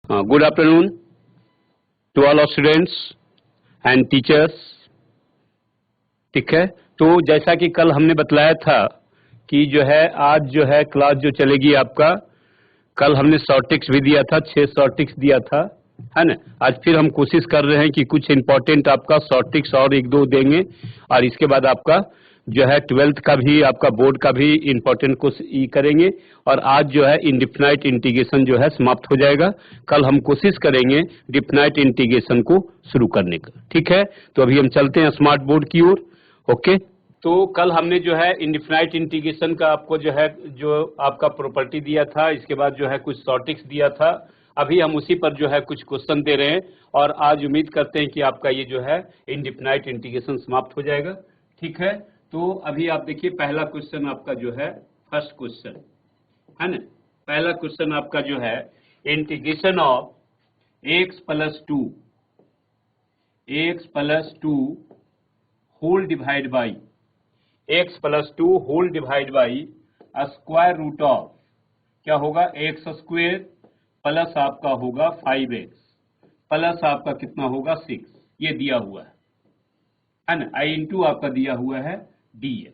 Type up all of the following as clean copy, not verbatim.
Good afternoon to all our students and teachers. ठीक है, तो जैसा कि कल हमने बतलाया था कि जो है आज जो है क्लास जो चलेगी आपका, कल हमने शॉर्ट टिक्स भी दिया था, 6 शॉर्ट टिक्स दिया था, है ना। आज फिर हम कोशिश कर रहे हैं कि कुछ इंपॉर्टेंट आपका शॉर्ट टिक्स और एक दो देंगे, और इसके बाद आपका जो है 12th का भी आपका बोर्ड का भी इंपॉर्टेंट कुछ करेंगे। और आज जो है इंडिफिनाइट इंटीग्रेशन जो है समाप्त हो जाएगा। कल हम कोशिश करेंगे डिफिनाइट इंटीग्रेशन को शुरू करने का। ठीक है, तो अभी हम चलते हैं स्मार्ट बोर्ड की ओर। ओके, तो कल हमने जो है इंडिफिनाइट इंटीग्रेशन का आपको जो है जो आपका प्रॉपर्टी दिया था, इसके बाद जो है कुछ शॉर्ट टिक्स दिया था। अभी हम उसी पर जो है कुछ क्वेश्चन दे रहे हैं, और आज उम्मीद करते हैं कि आपका ये जो है इंडिफिनाइट इंटीग्रेशन समाप्त हो जाएगा। ठीक है, तो अभी आप देखिए पहला क्वेश्चन आपका जो है फर्स्ट क्वेश्चन है ना। पहला क्वेश्चन आपका जो है integration of x plus two whole divide by square root of क्या होगा x स्क्वेयर प्लस आपका होगा 5x प्लस आपका कितना होगा 6, ये दिया हुआ है ना। आई इंटू आपका दिया हुआ है dx।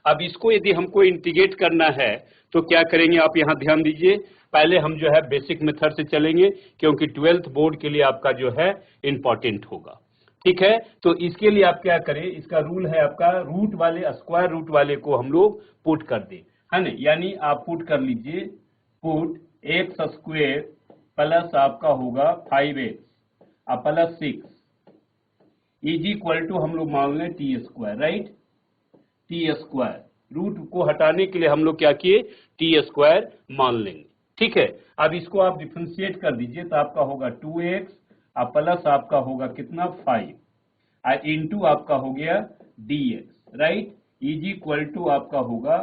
अब इसको यदि हमको इंटीग्रेट करना है तो क्या करेंगे, आप यहां ध्यान दीजिए। पहले हम जो है बेसिक मेथड से चलेंगे, क्योंकि 12th बोर्ड के लिए आपका जो है इंपॉर्टेंट होगा। ठीक है, तो इसके लिए आप क्या करें, इसका रूल है आपका रूट वाले स्क्वायर रूट वाले को हम लोग पुट कर दें, है ना। यानी आप पुट कर लीजिए, पुट एक्स स्क्वेयर प्लस आपका होगा 5x plus 6 is equal to हम लोग मान लें t square, right. T square root को हटाने के लिए हम लोग क्या किए, टी स्क्वायर मान लेंगे। ठीक है, अब इसको आप डिफरेंशिएट कर दीजिए, तो आपका होगा 2x प्लस आपका होगा कितना 5 इंटू आपका हो गया dx, right, is equal to आपका होगा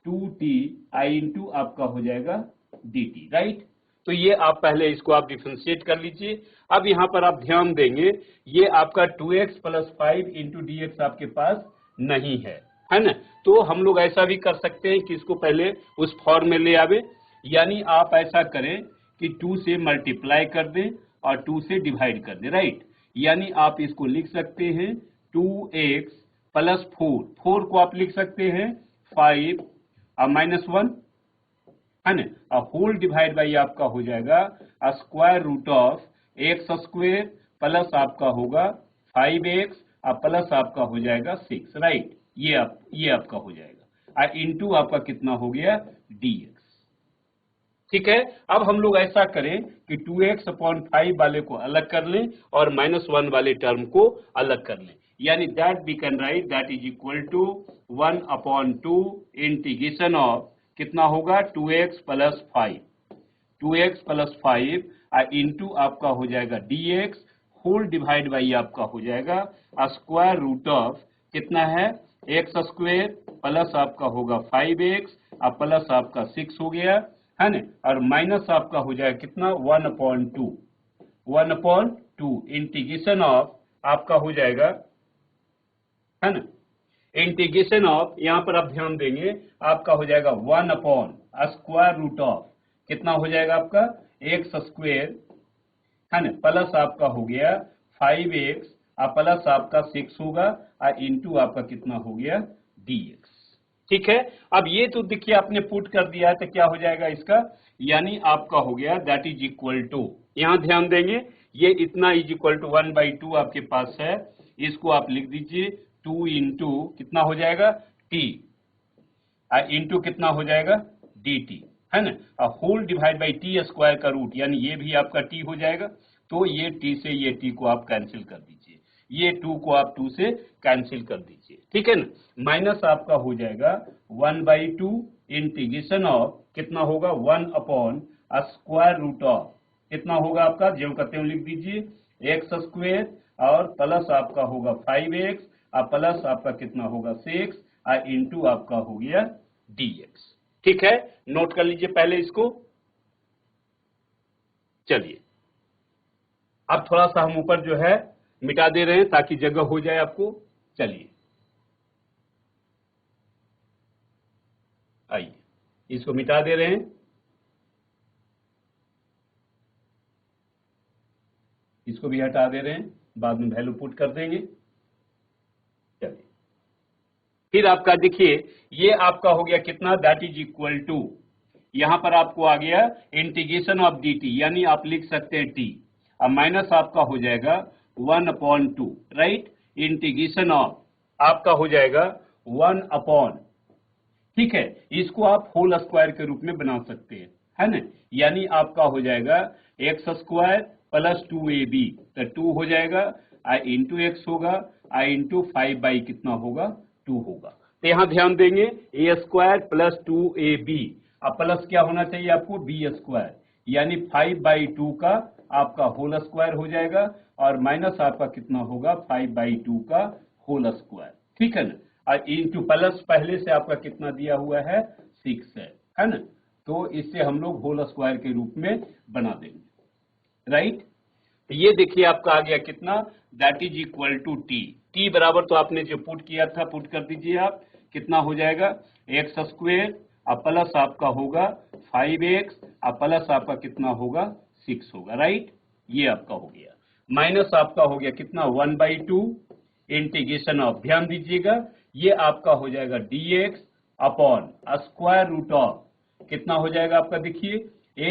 2t आई इंटू आपका हो जाएगा dt, राइट। तो ये आप पहले इसको आप डिफरेंशिएट कर लीजिए। अब यहाँ पर आप ध्यान देंगे, ये आपका 2x प्लस 5 इंटू dx आपके पास नहीं है ना। तो हम लोग ऐसा भी कर सकते हैं कि इसको पहले उस फॉर्म में ले आवे, यानी आप ऐसा करें कि 2 से मल्टीप्लाई कर दें और 2 से डिवाइड कर दें, राइट। यानी आप इसको लिख सकते हैं 2x प्लस 4 को आप लिख सकते हैं 5 और माइनस 1, है ना। होल डिवाइड बाई आपका हो जाएगा square root of x square plus आपका होगा 5x प्लस आपका हो जाएगा 6, राइट। ये आपका हो जाएगा इंटू आपका कितना हो गया dx। ठीक है, अब हम लोग ऐसा करें कि 2x अपॉन 5 वाले को अलग कर लें और -1 वाले टर्म को अलग कर लें, यानी that we can write that is equal to 1/2 integration of कितना होगा 2x प्लस 5 इंटू आपका हो जाएगा dx होल डिवाइड बाई आपका हो जाएगा स्क्वायर रूट ऑफ कितना है x स्क्वेयर प्लस आपका होगा 5x प्लस आपका 6 हो गया, है ना, और माइनस आपका हो जाएगा कितना 1/2 इंटीग्रेशन ऑफ आपका हो जाएगा, है ना। इंटीग्रेशन ऑफ यहाँ पर आप ध्यान देंगे आपका हो जाएगा 1 स्क्वायर रूट ऑफ कितना हो जाएगा आपका एक्स स्क्वेयर, है ना, प्लस आपका हो गया 5x प्लस आपका 6 होगा इंटू आपका कितना हो गया dx। ठीक है, अब ये तो देखिए आपने पुट कर दिया है, तो क्या हो जाएगा इसका, यानी आपका हो गया दैट इज इक्वल टू, यहां ध्यान देंगे ये इतना इज इक्वल टू 1/2 आपके पास है, इसको आप लिख दीजिए 2 इंटू कितना हो जाएगा t इंटू कितना हो जाएगा dt, है ना, whole divide by t square का रूट, यानी ये भी आपका t हो जाएगा। तो ये t से ये t को आप कैंसिल कर दीजिए, ये 2 को आप 2 से कैंसिल कर दीजिए, ठीक है ना। माइनस आपका हो जाएगा 1/2 इंटीग्रेशन ऑफ कितना होगा 1 स्क्वायर रूट ऑफ कितना होगा आपका, जो कहते हैं लिख दीजिए एक्स स्क्वेयर और प्लस आपका होगा 5x प्लस आपका कितना होगा 6 इंटू आपका हो गया dx। ठीक है, नोट कर लीजिए पहले इसको। चलिए अब थोड़ा सा हम ऊपर जो है मिटा दे रहे हैं ताकि जगह हो जाए आपको। चलिए आइए इसको मिटा दे रहे हैं। इसको भी हटा दे रहे हैं, बाद में वैल्यू पुट कर देंगे। चलिए फिर आपका देखिए ये आपका हो गया कितना, दैट इज इक्वल टू, यहां पर आपको आ गया इंटीग्रेशन ऑफ डी टी, यानी आप लिख सकते हैं टी, अब माइनस आपका हो जाएगा 1/2, राइट, इंटीग्रेशन ऑफ आपका हो जाएगा 1/, ठीक है, इसको आप होल स्क्वायर के रूप में बना सकते हैं, है ना, यानी आपका हो जाएगा एक्स स्क्वायर प्लस 2ab, तो 2 हो जाएगा, आई इंटू एक्स होगा, आई इंटू 5 कितना होगा, 2 होगा। तो यहां ध्यान देंगे ए स्क्वायर प्लस 2ab, अब प्लस क्या होना चाहिए आपको, बी स्क्वायर, यानी 5/2 का आपका होल स्क्वायर हो जाएगा, और माइनस आपका कितना होगा 5/2 का होल स्क्वायर, ठीक है ना, और इंटू प्लस पहले से आपका कितना दिया हुआ है 6 है ना, तो इससे हम लोग होल स्क्वायर के रूप में बना देंगे, राइट। तो ये देखिए आपका आ गया कितना, that is equal to t, t बराबर तो आपने जो पुट किया था पुट कर दीजिए आप, कितना हो जाएगा एक्स स्क्वेयर, अब प्लस आपका होगा 5x, अब प्लस आपका कितना होगा 6 होगा, राइट, ये आपका हो गया, माइनस आपका हो गया कितना 1/2 इंटीग्रेशन ऑफ, ध्यान दीजिएगा ये आपका हो जाएगा dx upon square root of, कितना हो जाएगा आपका देखिए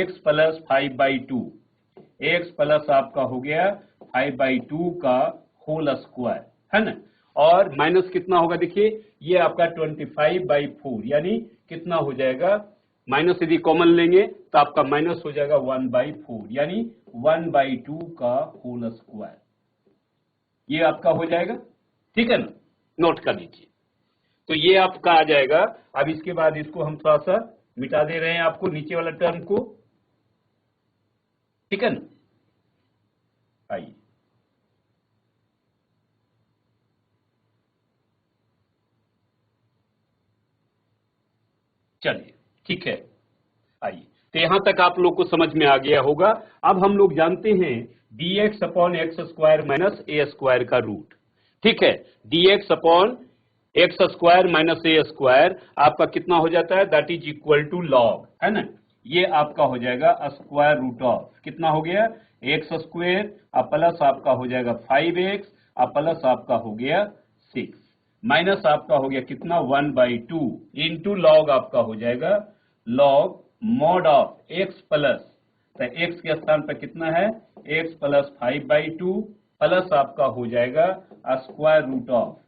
x प्लस 5/2, x प्लस आपका हो गया 5/2 का होल स्क्वायर, है ना, और माइनस कितना होगा देखिए ये आपका 25/4, यानी कितना हो जाएगा, माइनस यदि कॉमन लेंगे तो आपका माइनस हो जाएगा 1/4, यानी 1/2 का होल स्क्वायर, ये आपका हो जाएगा, ठीक है ना, नोट कर लीजिए। तो ये आपका आ जाएगा, अब इसके बाद इसको हम थोड़ा सा मिटा दे रहे हैं आपको नीचे वाला टर्म को, ठीक है ना, आइए चलिए ठीक है, आइए, तो यहां तक आप लोग को समझ में आ गया होगा। अब हम लोग जानते हैं dx अपॉन x square minus a square का रूट, ठीक है, dx अपॉन x square minus a square आपका कितना हो जाता है, that is equal to log, है ना, ये आपका हो जाएगा स्क्वायर रूट ऑफ, कितना हो गया एक्स स्क्वायर, अब प्लस आपका हो जाएगा 5x, अब प्लस आपका हो गया 6, माइनस आपका हो गया कितना 1/2 इंटू लॉग आपका हो जाएगा log mod of x plus, तो एक्स के स्थान पर कितना है एक्स प्लस 5/2 प्लस आपका हो जाएगा स्क्वायर रूट ऑफ,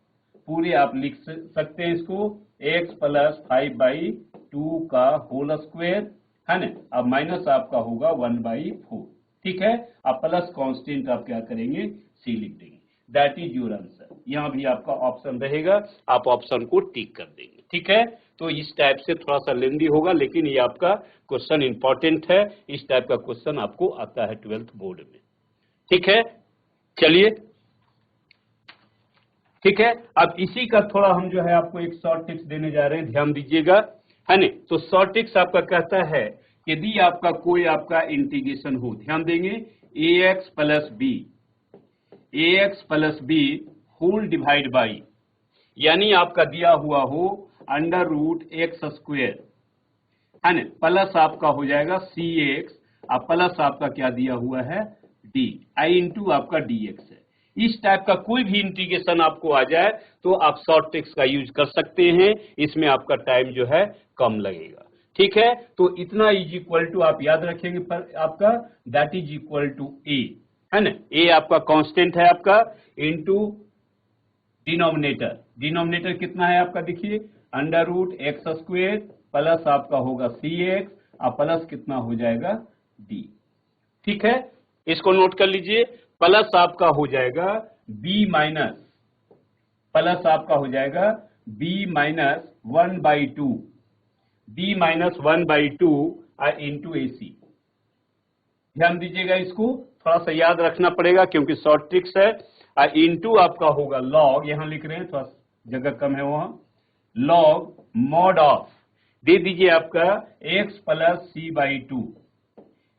पूरे आप लिख सकते हैं इसको एक्स प्लस 5/2 का होल स्क्वायर, है ना, अब माइनस आपका होगा 1/4, ठीक है, अब प्लस कांस्टेंट आप क्या करेंगे सी लिख देंगे, दैट इज योर आंसर। यहां भी आपका ऑप्शन रहेगा, आप ऑप्शन को टिक कर देंगे, ठीक है। तो इस टाइप से थोड़ा सा लेंदी होगा, लेकिन ये आपका क्वेश्चन इंपॉर्टेंट है, इस टाइप का क्वेश्चन आपको आता है 12th बोर्ड में, ठीक है। चलिए ठीक है, अब इसी का थोड़ा हम जो है आपको एक शॉर्ट टिप्स देने जा रहे हैं, ध्यान दीजिएगा, है ना। तो शॉर्ट टिप्स आपका कहता है यदि आपका कोई आपका इंटीग्रेशन हो, ध्यान देंगे ax plus b whole divide by, यानी आपका दिया हुआ हो अंडर रूट एक्स स्क्वेयर, है ना, प्लस आपका हो जाएगा cx, अब प्लस आपका क्या दिया हुआ है d, आई इंटू आपका dx है। इस टाइप का कोई भी इंटीग्रेशन आपको आ जाए तो आप शॉर्ट ट्रिक्स का यूज कर सकते हैं, इसमें आपका टाइम जो है कम लगेगा, ठीक है। तो इतना इज इक्वल टू आप याद रखेंगे पर आपका दैट इज इक्वल टू ए, है ना, ए आपका कांस्टेंट है आपका इंटू डिनोमिनेटर, डिनोमिनेटर कितना है आपका देखिए under root x square plus आपका होगा cx, अब प्लस कितना हो जाएगा d, ठीक है, इसको नोट कर लीजिए, प्लस आपका हो जाएगा b माइनस, प्लस आपका हो जाएगा b minus 1/2, b minus 1/2 into AC, ध्यान दीजिएगा, इसको थोड़ा सा याद रखना पड़ेगा क्योंकि शॉर्ट ट्रिक्स है, इंटू आपका होगा लॉग, यहां लिख रहे हैं थोड़ा जगह कम है वहां, लॉग मॉड ऑफ दे दीजिए आपका x plus c/2,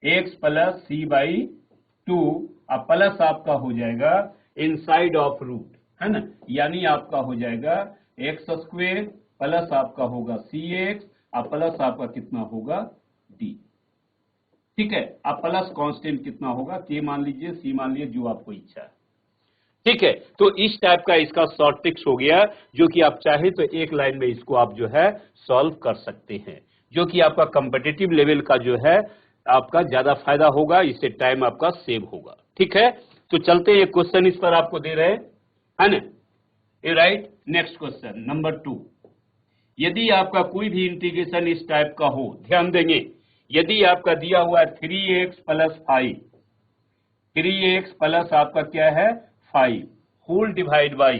x plus c/2, अब प्लस आपका हो जाएगा इनसाइड ऑफ रूट, है ना, यानी आपका हो जाएगा एक्स स्क्वेयर प्लस आपका होगा cx, अब प्लस आपका कितना होगा d, ठीक है। अब प्लस कांस्टेंट कितना होगा, के मान लीजिए, सी मान लीजिए, जो आपको इच्छा है। ठीक है, तो इस टाइप का इसका शॉर्ट ट्रिक्स हो गया, जो कि आप चाहे तो एक लाइन में इसको आप जो है सॉल्व कर सकते हैं, जो कि आपका कॉम्पिटिटिव लेवल का जो है आपका ज्यादा फायदा होगा, इससे टाइम आपका सेव होगा। ठीक है, तो चलते हैं, क्वेश्चन इस पर आपको दे रहे हैं, है ना, ये राइट। नेक्स्ट क्वेश्चन नंबर 2, यदि आपका कोई भी इंटीग्रेशन इस टाइप का हो, ध्यान देंगे, यदि आपका दिया हुआ है 3x प्लस 5, 3x प्लस आपका क्या है 5 whole divide by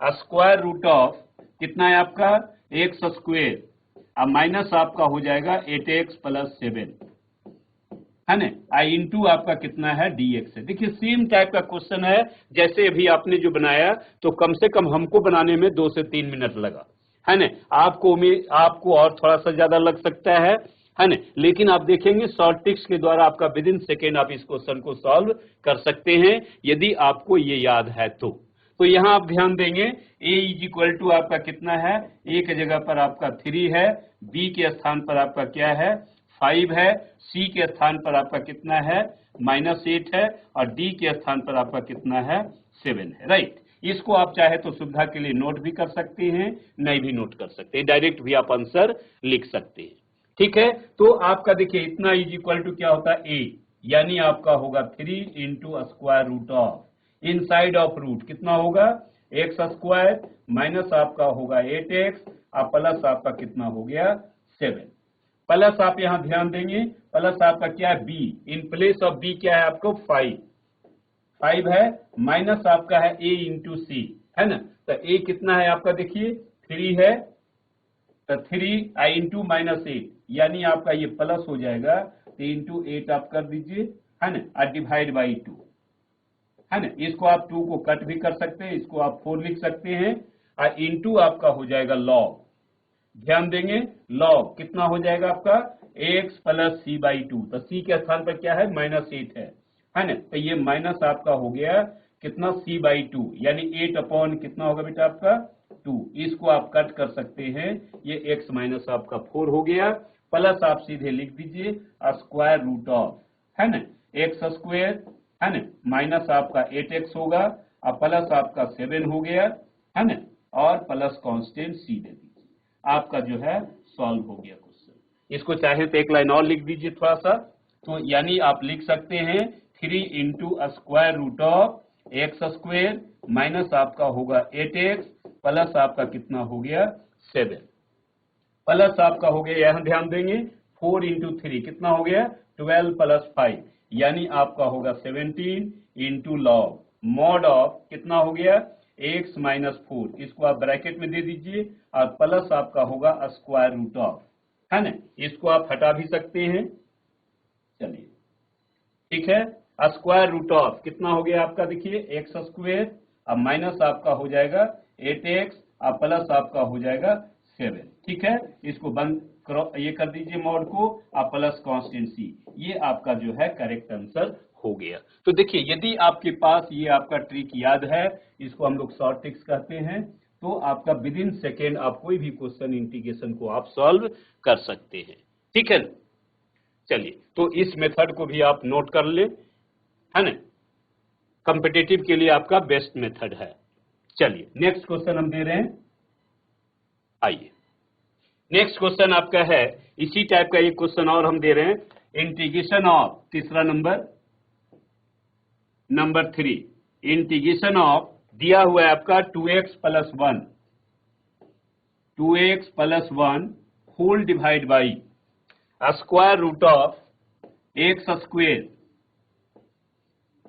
square root of कितना है आपका एक्स स्क्वेयर, अब माइनस आपका हो जाएगा 8x प्लस 7, है ना, आई इंटू आपका कितना है dx है। देखिए सेम टाइप का क्वेश्चन है जैसे अभी आपने जो बनाया, तो कम से कम हमको बनाने में 2 से 3 मिनट लगा, है ना, आपको और थोड़ा सा ज्यादा लग सकता है ना, लेकिन आप देखेंगे शॉर्ट ट्रिक्स के द्वारा आपका विद इन सेकेंड आप इस क्वेश्चन को सॉल्व कर सकते हैं, यदि आपको ये याद है तो यहां आप ध्यान देंगे, a इज इक्वल टू आपका कितना है, a के जगह पर आपका 3 है, b के स्थान पर आपका क्या है 5 है, c के स्थान पर आपका कितना है -8 है, और d के स्थान पर आपका कितना है 7 है, राइट। इसको आप चाहे तो सुविधा के लिए नोट भी कर सकते हैं, नहीं भी नोट कर सकते हैं, डायरेक्ट भी आप आंसर लिख सकते हैं। ठीक है, तो आपका देखिए इतना इज इक्वल टू क्या होता है a, यानी आपका होगा 3 into square root of inside of root कितना होगा एक्स स्क्वायर माइनस आपका होगा 8x और प्लस आपका कितना हो गया 7, प्लस आप यहां ध्यान देंगे, प्लस आपका क्या है b, in place of b क्या है आपको 5 है, माइनस आपका है a इंटू सी, है ना, तो a कितना है आपका देखिए 3 है, तो 3 आई इंटू -8, यानी आपका ये प्लस हो जाएगा, तो इंटू 8 आप कर दीजिए, है ना, और डिवाइड बाई 2, है ना, इसको आप 2 को कट भी कर सकते हैं, इसको आप 4 लिख सकते हैं, और इंटू आपका हो जाएगा लॉग, ध्यान देंगे लॉग कितना हो जाएगा आपका x प्लस सी बाई 2, तो c के स्थान पर क्या है -8 है ना, तो ये माइनस आपका हो गया कितना c बाई 2, यानी 8 अपॉन कितना होगा बेटा आपका 2, इसको आप कट कर सकते हैं, ये x माइनस आपका 4 हो गया, प्लस आप सीधे लिख दीजिए स्क्वायर रूट ऑफ, है ना, एक्स स्क्वायर, है ना, माइनस आपका 8x होगा, और प्लस आपका 7 हो गया, है ना, और प्लस कांस्टेंट c दे दीजिए, आपका जो है सॉल्व हो गया क्वेश्चन। इसको चाहे तो एक लाइन और लिख दीजिए थोड़ा सा, तो यानी आप लिख सकते हैं 3 into square root of x square minus आपका होगा 8x प्लस आपका कितना हो गया 7, प्लस आपका हो गया, यहां ध्यान देंगे 4 इंटू 3 कितना हो गया 12 प्लस 5, यानी आपका होगा 17 इंटू लॉग मॉड ऑफ कितना हो गया x माइनस 4, इसको आप ब्रैकेट में दे दीजिए, और प्लस आपका होगा स्क्वायर रूट ऑफ, है ना, इसको आप हटा भी सकते हैं, चलिए ठीक है, स्क्वायर रूट ऑफ कितना हो गया आपका देखिए एक्स स्क्वायर, अब माइनस आपका हो जाएगा 8x और प्लस आपका हो जाएगा 7, ठीक है, इसको बंद करो, ये कर दीजिए मॉड को, और प्लस कांस्टेंट c, ये आपका जो है करेक्ट आंसर हो गया। तो देखिए यदि आपके पास ये आपका ट्रिक याद है, इसको हम लोग शॉर्ट ट्रिक्स कहते हैं, तो आपका विद इन सेकेंड आप कोई भी क्वेश्चन इंटीग्रेशन को आप सॉल्व कर सकते हैं, ठीक है। चलिए तो इस मेथड को भी आप नोट कर ले, है ना, कॉम्पिटिटिव के लिए आपका बेस्ट मेथड है। चलिए नेक्स्ट क्वेश्चन हम दे रहे हैं, आइए नेक्स्ट क्वेश्चन आपका है इसी टाइप का एक क्वेश्चन और हम दे रहे हैं, इंटीग्रेशन ऑफ तीसरा नंबर 3, इंटीग्रेशन ऑफ दिया हुआ है आपका 2x plus 1 whole divide by square root of x square,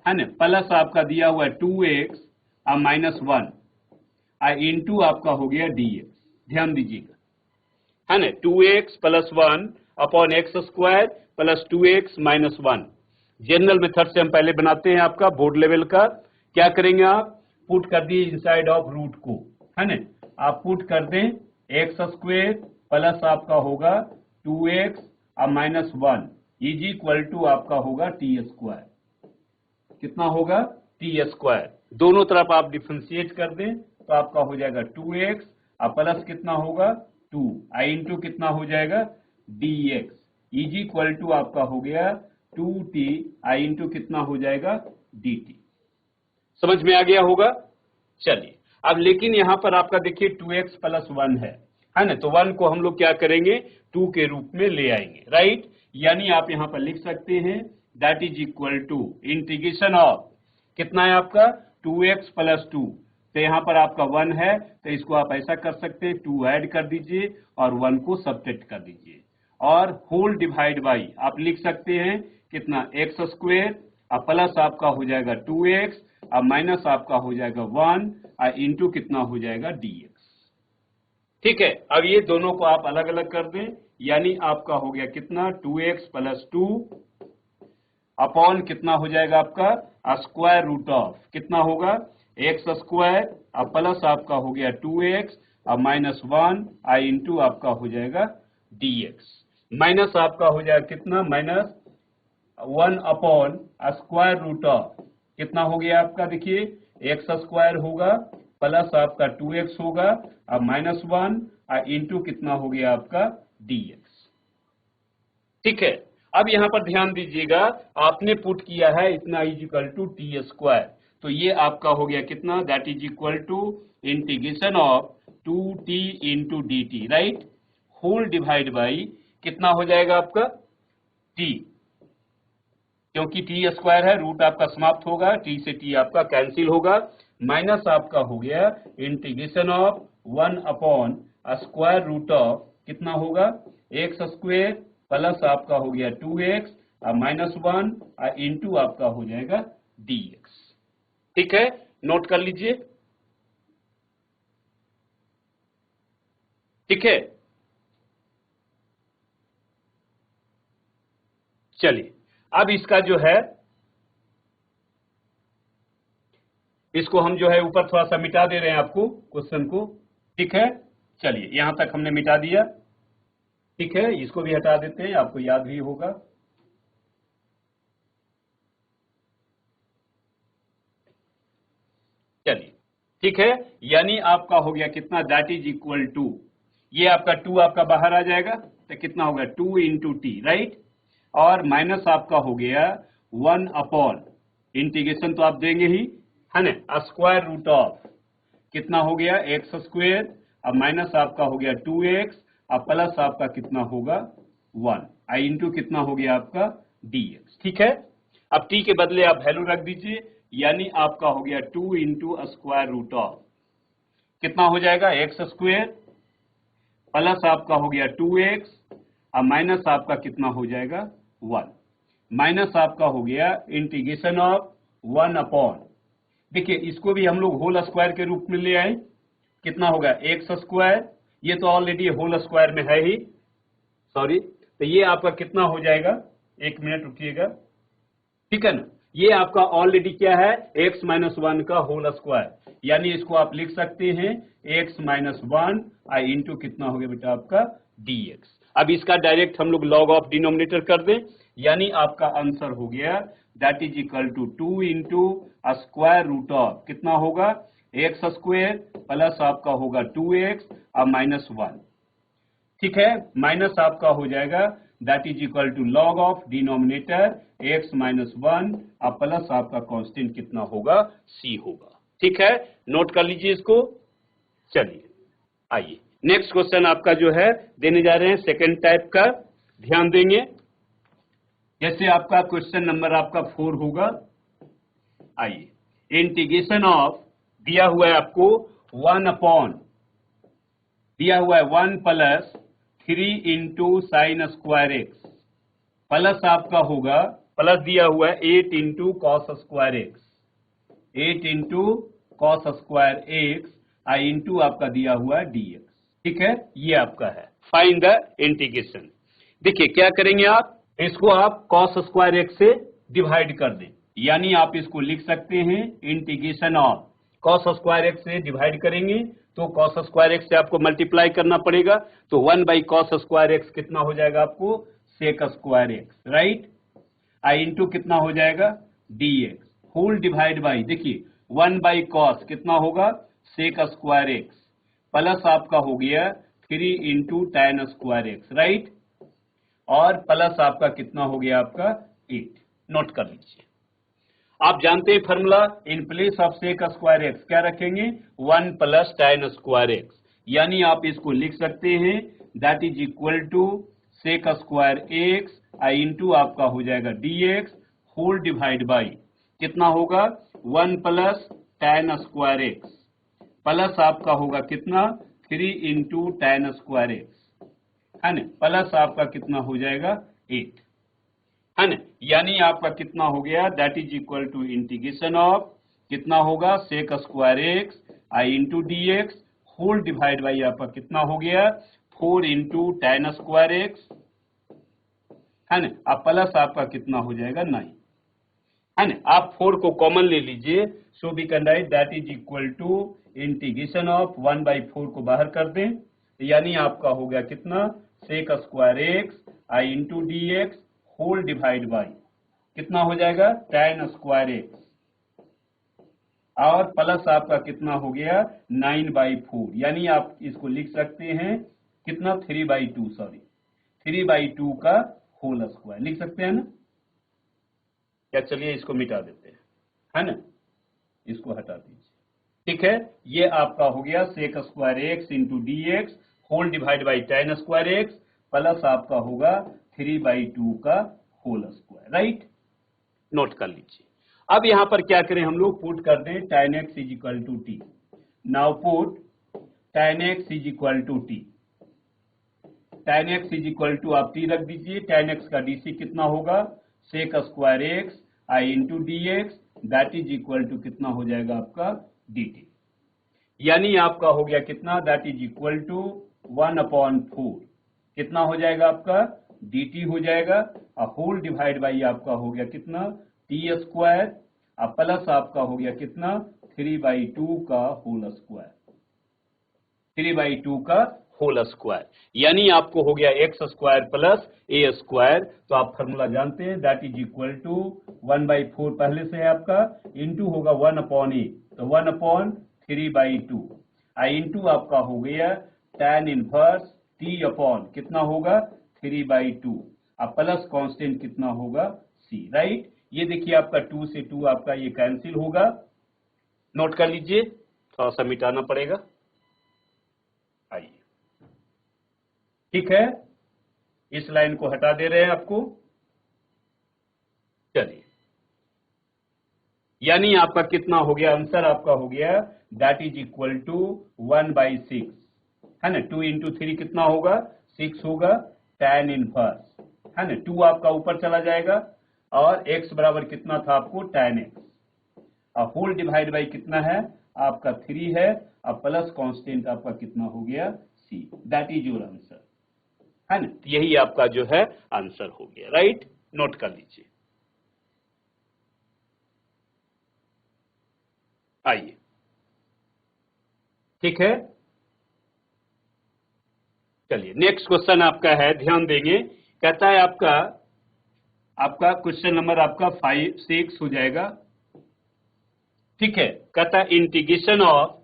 है ना, प्लस आपका दिया हुआ है 2x और -1 और इंटू आपका हो गया dx, ध्यान दीजिएगा, है ना, 2x plus 1 upon x square plus 2x minus 1, general method से हम पहले बनाते हैं आपका बोर्ड लेवल का, क्या करेंगे आप पुट कर दिए इनसाइड ऑफ रूट को, है ना, आप पुट कर दें एक्स स्क्वायर प्लस आपका होगा 2x और -1 इज इक्वल टू आपका होगा टी स्क्वायर, कितना होगा टी स्क्वायर, दोनों तरफ आप डिफरेंशिएट कर दें तो आपका हो जाएगा 2x और प्लस कितना होगा 2 आई इंटू कितना हो जाएगा dx इज इक्वल टू आपका हो गया 2t आई इंटू कितना हो जाएगा dt। समझ में आ गया होगा। चलिए अब लेकिन यहां पर आपका देखिए 2x प्लस 1 है ना, तो 1 को हम लोग क्या करेंगे 2 के रूप में ले आएंगे, राइट। यानी आप यहां पर लिख सकते हैं that is equal to integration of कितना है आपका 2x प्लस 2, तो यहां पर आपका 1 है तो इसको आप ऐसा कर सकते हैं 2 ऐड कर दीजिए और 1 को सब्ट्रैक्ट कर दीजिए और होल डिवाइड बाई आप लिख सकते हैं कितना एक्स स्क्वायर और प्लस आपका हो जाएगा 2x और माइनस आपका हो जाएगा 1 और इंटू कितना हो जाएगा dx। ठीक है, अब ये दोनों को आप अलग अलग कर दें, यानी आपका हो गया कितना 2x प्लस 2 अपॉन कितना हो जाएगा आपका स्क्वायर रूट ऑफ कितना होगा एक्स स्क्वायर और प्लस आपका हो गया 2x और माइनस 1 और इंटू आपका हो जाएगा dx। माइनस आपका हो जाएगा कितना minus 1 upon square root of कितना हो गया आपका देखिए एक्स स्क्वायर होगा प्लस आपका 2x होगा और माइनस 1 और इंटू कितना हो गया आपका dx। ठीक है, अब यहां पर ध्यान दीजिएगा आपने पुट किया है इतना is equal to t square, तो ये आपका हो गया कितना that is equal to integration of 2t into d t, right, whole divide by कितना हो जाएगा आपका t, क्योंकि टी स्क्वायर है रूट आपका समाप्त होगा, टी से टी आपका कैंसिल होगा, माइनस आपका हो गया integration of 1 upon square root of कितना होगा एक्स स्क्वायर प्लस आपका हो गया 2x और माइनस 1 और इंटू आपका हो जाएगा dx। ठीक है, नोट कर लीजिए। ठीक है, चलिए अब इसका जो है इसको हम जो है ऊपर थोड़ा सा मिटा दे रहे हैं आपको क्वेश्चन को। ठीक है, चलिए यहां तक हमने मिटा दिया। ठीक है, इसको भी हटा देते हैं, आपको याद भी होगा। चलिए ठीक है, यानी आपका हो गया कितना दैट इज इक्वल टू ये आपका 2 आपका बाहर आ जाएगा तो कितना होगा 2 इंटू टी, राइट, और माइनस आपका हो गया 1 अपॉन इंटीग्रेशन तो आप देंगे ही है ना स्क्वायर रूट ऑफ कितना हो गया एक्स स्क्वायर और माइनस आपका हो गया 2x और प्लस आपका कितना होगा 1 आई इंटू कितना हो गया आपका dx। ठीक है, अब t के बदले आप वैल्यू रख दीजिए, यानी आपका हो गया 2 इंटू स्क्वायर रूट ऑफ कितना हो जाएगा एक्स स्क्वायर प्लस आपका हो गया 2x और माइनस आपका कितना हो जाएगा 1 माइनस आपका हो गया इंटीग्रेशन ऑफ 1 अपॉन देखिए इसको भी हम लोग होल स्क्वायर के रूप में ले आए, कितना होगा एक्स स्क्वायर, ये तो ऑलरेडी होल स्क्वायर में है ही, सॉरी, तो ये आपका कितना हो जाएगा, एक मिनट रुकिएगा, ठीक है ना, ये आपका ऑलरेडी क्या है x माइनस 1 का होल स्क्वायर, यानी इसको आप लिख सकते हैं x माइनस 1 आई इंटू कितना हो गया बेटा आपका dx। अब इसका डायरेक्ट हम लोग लॉग ऑफ डिनोमिनेटर कर दें, यानी आपका आंसर हो गया that is equal to 2 into square root of कितना होगा एक्स स्क्वायर प्लस आपका होगा 2x और माइनस 1। ठीक है, माइनस आपका हो जाएगा that is equal to log of denominator x minus 1 और प्लस आपका कांस्टेंट कितना होगा c होगा। ठीक है, नोट कर लीजिए इसको। चलिए आइए नेक्स्ट क्वेश्चन आपका जो है देने जा रहे हैं सेकंड टाइप का, ध्यान देंगे। जैसे आपका क्वेश्चन नंबर आपका 4 होगा। आइए इंटीग्रेशन ऑफ दिया हुआ है आपको 1 अपॉन दिया हुआ है 1 plus 3 into sine square x plus आपका होगा प्लस दिया हुआ है 8 into cos square x 8 into cos square x आई इंटू आपका दिया हुआ है dx। ठीक है, ये आपका है फाइंड द इंटीग्रेशन। देखिए क्या करेंगे आप इसको आप कॉस स्क्वायर एक्स से डिवाइड कर दें, यानी आप इसको लिख सकते हैं integration of cos square x से डिवाइड करेंगे तो कॉस स्क्वायर एक्स से आपको मल्टीप्लाई करना पड़ेगा, तो 1 बाई कॉस स्क्वायर एक्स कितना हो जाएगा आपको सेक स्क्वायर एक्स, राइट, आई इंटू कितना हो जाएगा dx होल डिवाइड बाई देखिए 1 बाई कॉस कितना होगा सेक स्क्वायर एक्स प्लस आपका हो गया 3 into tan square x, right, और प्लस आपका कितना हो गया आपका 8। नोट कर लीजिए। आप जानते हैं formula, in place of sec square x क्या रखेंगे, 1 प्लस tan स्क्वायर एक्स, यानी आप इसको लिख सकते हैं that is equal to sec square x I into आपका हो जाएगा dx होल डिवाइड बाई कितना होगा 1 plus tan square x plus आपका होगा कितना 3 इंटू tan स्क्वायर एक्स, है ना, प्लस आपका कितना हो जाएगा 8, है ना, यानी आपका कितना हो गया that is equal to integration of कितना होगा sec square x I into d x whole divide by आपका कितना हो गया 4 इंटू tan स्क्वायर एक्स, है ना, अब प्लस आपका कितना हो जाएगा 9, है ना, आप 4 को कॉमन ले लीजिए, so we can write that is equal to integration of 1/4 को बाहर कर दें, यानी आपका हो गया कितना sec square x I into d x whole divide by कितना हो जाएगा tan स्क्वायर एक्स और प्लस आपका कितना हो गया 9/4, यानी आप इसको लिख सकते हैं कितना 3/2 सॉरी 3/2 का होल स्क्वायर लिख सकते हैं ना, क्या, चलिए इसको मिटा देते हैं, है ना, इसको हटा दीजिए, ठीक है, ये आपका हो गया sec square x into d x whole divide by tan square x plus आपका होगा 3/2 का होल स्क्वायर, राइट, नोट कर लीजिए। अब यहां पर क्या करें हम लोग, पुट कर दें tan x is equal to t, now put tan x is equal to t, tan x is equal to आप t रख दीजिए, tan x का dc कितना होगा sec square x I into d x that is equal to कितना हो जाएगा आपका dt, यानी आपका हो गया कितना दैट इज इक्वल टू 1/4 कितना हो जाएगा आपका dt हो जाएगा और होल डिवाइड बाई आपका हो गया कितना t स्क्वायर और प्लस आपका हो गया कितना 3/2 का होल स्क्वायर, 3/2 का होल स्क्वायर, यानी आपको हो गया x square plus a square, तो आप फॉर्मूला जानते हैं दैट इज इक्वल टू 1/4 पहले से है आपका इंटू होगा 1/a, तो 1/3/2 आई इंटू आपका हो गया tan इनवर्स t अपॉन कितना होगा 3/2 अब प्लस कांस्टेंट कितना होगा c, राइट, ये देखिए आपका 2 से 2 आपका ये कैंसिल होगा, नोट कर लीजिए, थोड़ा सा मिटाना पड़ेगा, आइए, ठीक है, इस लाइन को हटा दे रहे हैं आपको, चलिए, यानी आपका कितना हो गया आंसर आपका हो गया दैट इज इक्वल टू 1/6, है ना, 2 इंटू 3 कितना होगा 6 होगा tan इनवर्स, है ना, 2 आपका ऊपर चला जाएगा और x बराबर कितना था आपको tan x और होल डिवाइड बाई कितना है आपका 3 है और प्लस कांस्टेंट आपका कितना हो गया c, that is your answer, है ना, यही आपका जो है आंसर हो गया, राइट, नोट कर लीजिए। आइए, ठीक है, चलिए नेक्स्ट क्वेश्चन आपका है, ध्यान देंगे, कहता है आपका क्वेश्चन नंबर आपका 6 हो जाएगा, ठीक है, कहता है integration of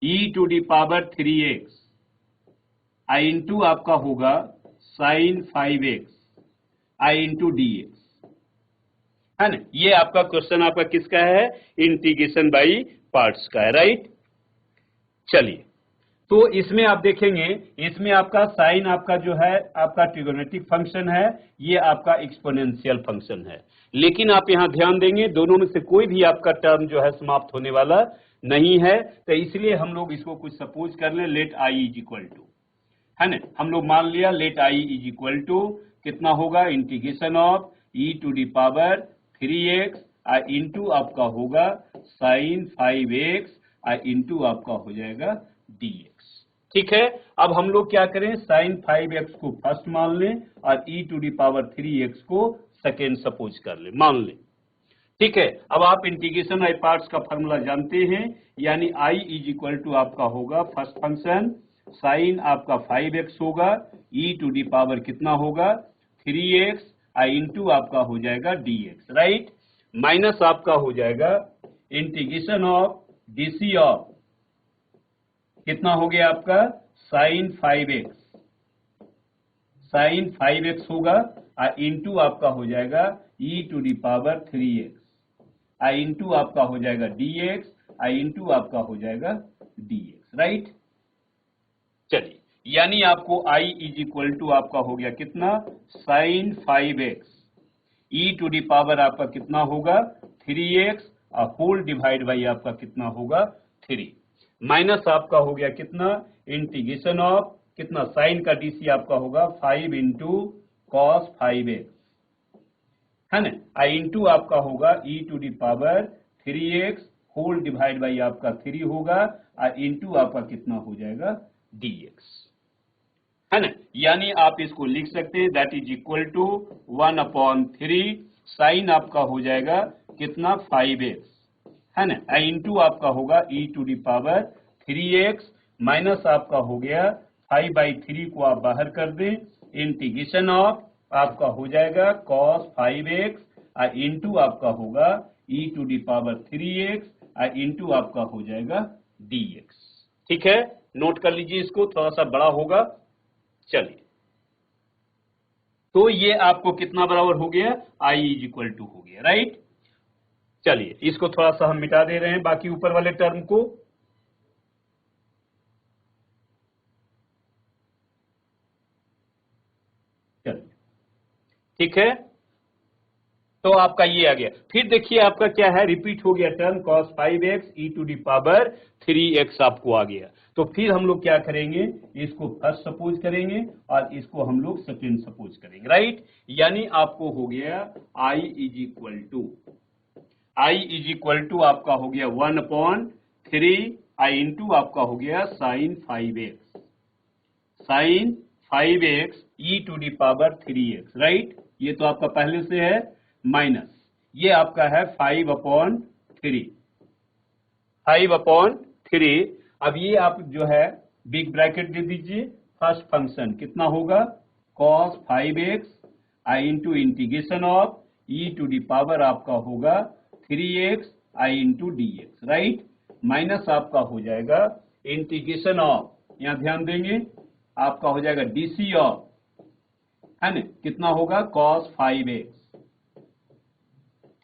e to the power 3x I into आपका होगा sin 5x I into dx, है ना, ये आपका क्वेश्चन आपका किसका है इंटीग्रेशन बाई पार्ट्स का है, राइट, चलिए, तो इसमें आप देखेंगे इसमें आपका साइन आपका जो है आपका ट्रिगोनोमेट्रिक फंक्शन है, ये आपका एक्सपोनेंशियल फंक्शन है, लेकिन आप यहां ध्यान देंगे दोनों में से कोई भी आपका टर्म जो है समाप्त होने वाला नहीं है, तो इसलिए हम लोग इसको कुछ सपोज कर लें let I is equal to, है ना, हम लोग मान लिया let I is equal to कितना होगा integration of e to the power 3x into आपका होगा साइन 5x इंटू आपका हो जाएगा dx, ठीक है, अब हम लोग क्या करें साइन 5x को फर्स्ट मान लें और e to the power 3x को सेकेंड सपोज कर लें, मान लें, ठीक है, अब आप इंटीग्रेशन बाई पार्ट्स का फॉर्मूला जानते हैं, यानी i इज इक्वल टू आपका होगा फर्स्ट फंक्शन साइन आपका 5x होगा e टू दी पावर कितना होगा 3x इंटू आपका हो जाएगा dx, राइट, माइनस आपका हो जाएगा इंटीग्रेशन ऑफ dc ऑफ कितना हो गया आपका साइन 5x साइन 5x होगा और इंटू आपका हो जाएगा e to the power 3x, और इंटू आपका हो जाएगा dx, और इंटू आपका हो जाएगा dx, राइट। चलिए, यानी आपको I इज इक्वल टू आपका हो गया कितना, sine 5x, e to the power आपका कितना होगा 3x, और होल डिवाइड बाई आपका कितना होगा 3, माइनस आपका हो गया कितना, इंटीग्रेशन ऑफ कितना, साइन का डीसी आपका होगा 5 इंटू कॉस 5x, है ना, इंटू आपका होगा e to the power 3x whole divide by आपका 3 होगा, और इंटू आपका कितना हो जाएगा dx, है ना। यानी आप इसको लिख सकते हैं that is equal to 1/3 sine आपका हो जाएगा कितना 5x, है ना, इंटू आपका होगा e to the power 3x, minus आपका हो गया 5/3 को आप बाहर कर दें, इंटीग्रेशन ऑफ आपका हो जाएगा cos 5x, और इंटू आपका होगा e to the power 3x, और इंटू आपका हो जाएगा dx। ठीक है, नोट कर लीजिए, इसको थोड़ा सा बड़ा होगा। चलिए, तो ये आपको कितना बराबर हो गया, I इज इक्वल टू हो गया, राइट। चलिए, इसको थोड़ा सा हम मिटा दे रहे हैं बाकी ऊपर वाले टर्म को। चलिए, ठीक है, तो आपका ये आ गया। फिर देखिए आपका क्या है, रिपीट हो गया term cos 5x e to the power 3x आपको आ गया। तो फिर हम लोग क्या करेंगे, इसको फर्स्ट सपोज करेंगे और इसको हम लोग सेकेंड सपोज करेंगे, राइट। यानी आपको हो गया I इज इक्वल टू आपका हो गया 1/3 I इंटू आपका हो गया sine 5x e to the power 3x, right. ये तो आपका पहले से है, माइनस ये आपका है 5/3। अब ये आप जो है बिग ब्रैकेट दे दीजिए, फर्स्ट फंक्शन कितना होगा cos 5x I into integration of e to the power आपका होगा 3x I into dx, right, minus आपका हो जाएगा इंटीग्रेशन ऑफ, यहां ध्यान देंगे, आपका हो जाएगा डीसी ऑफ, है ना, कितना होगा cos 5x,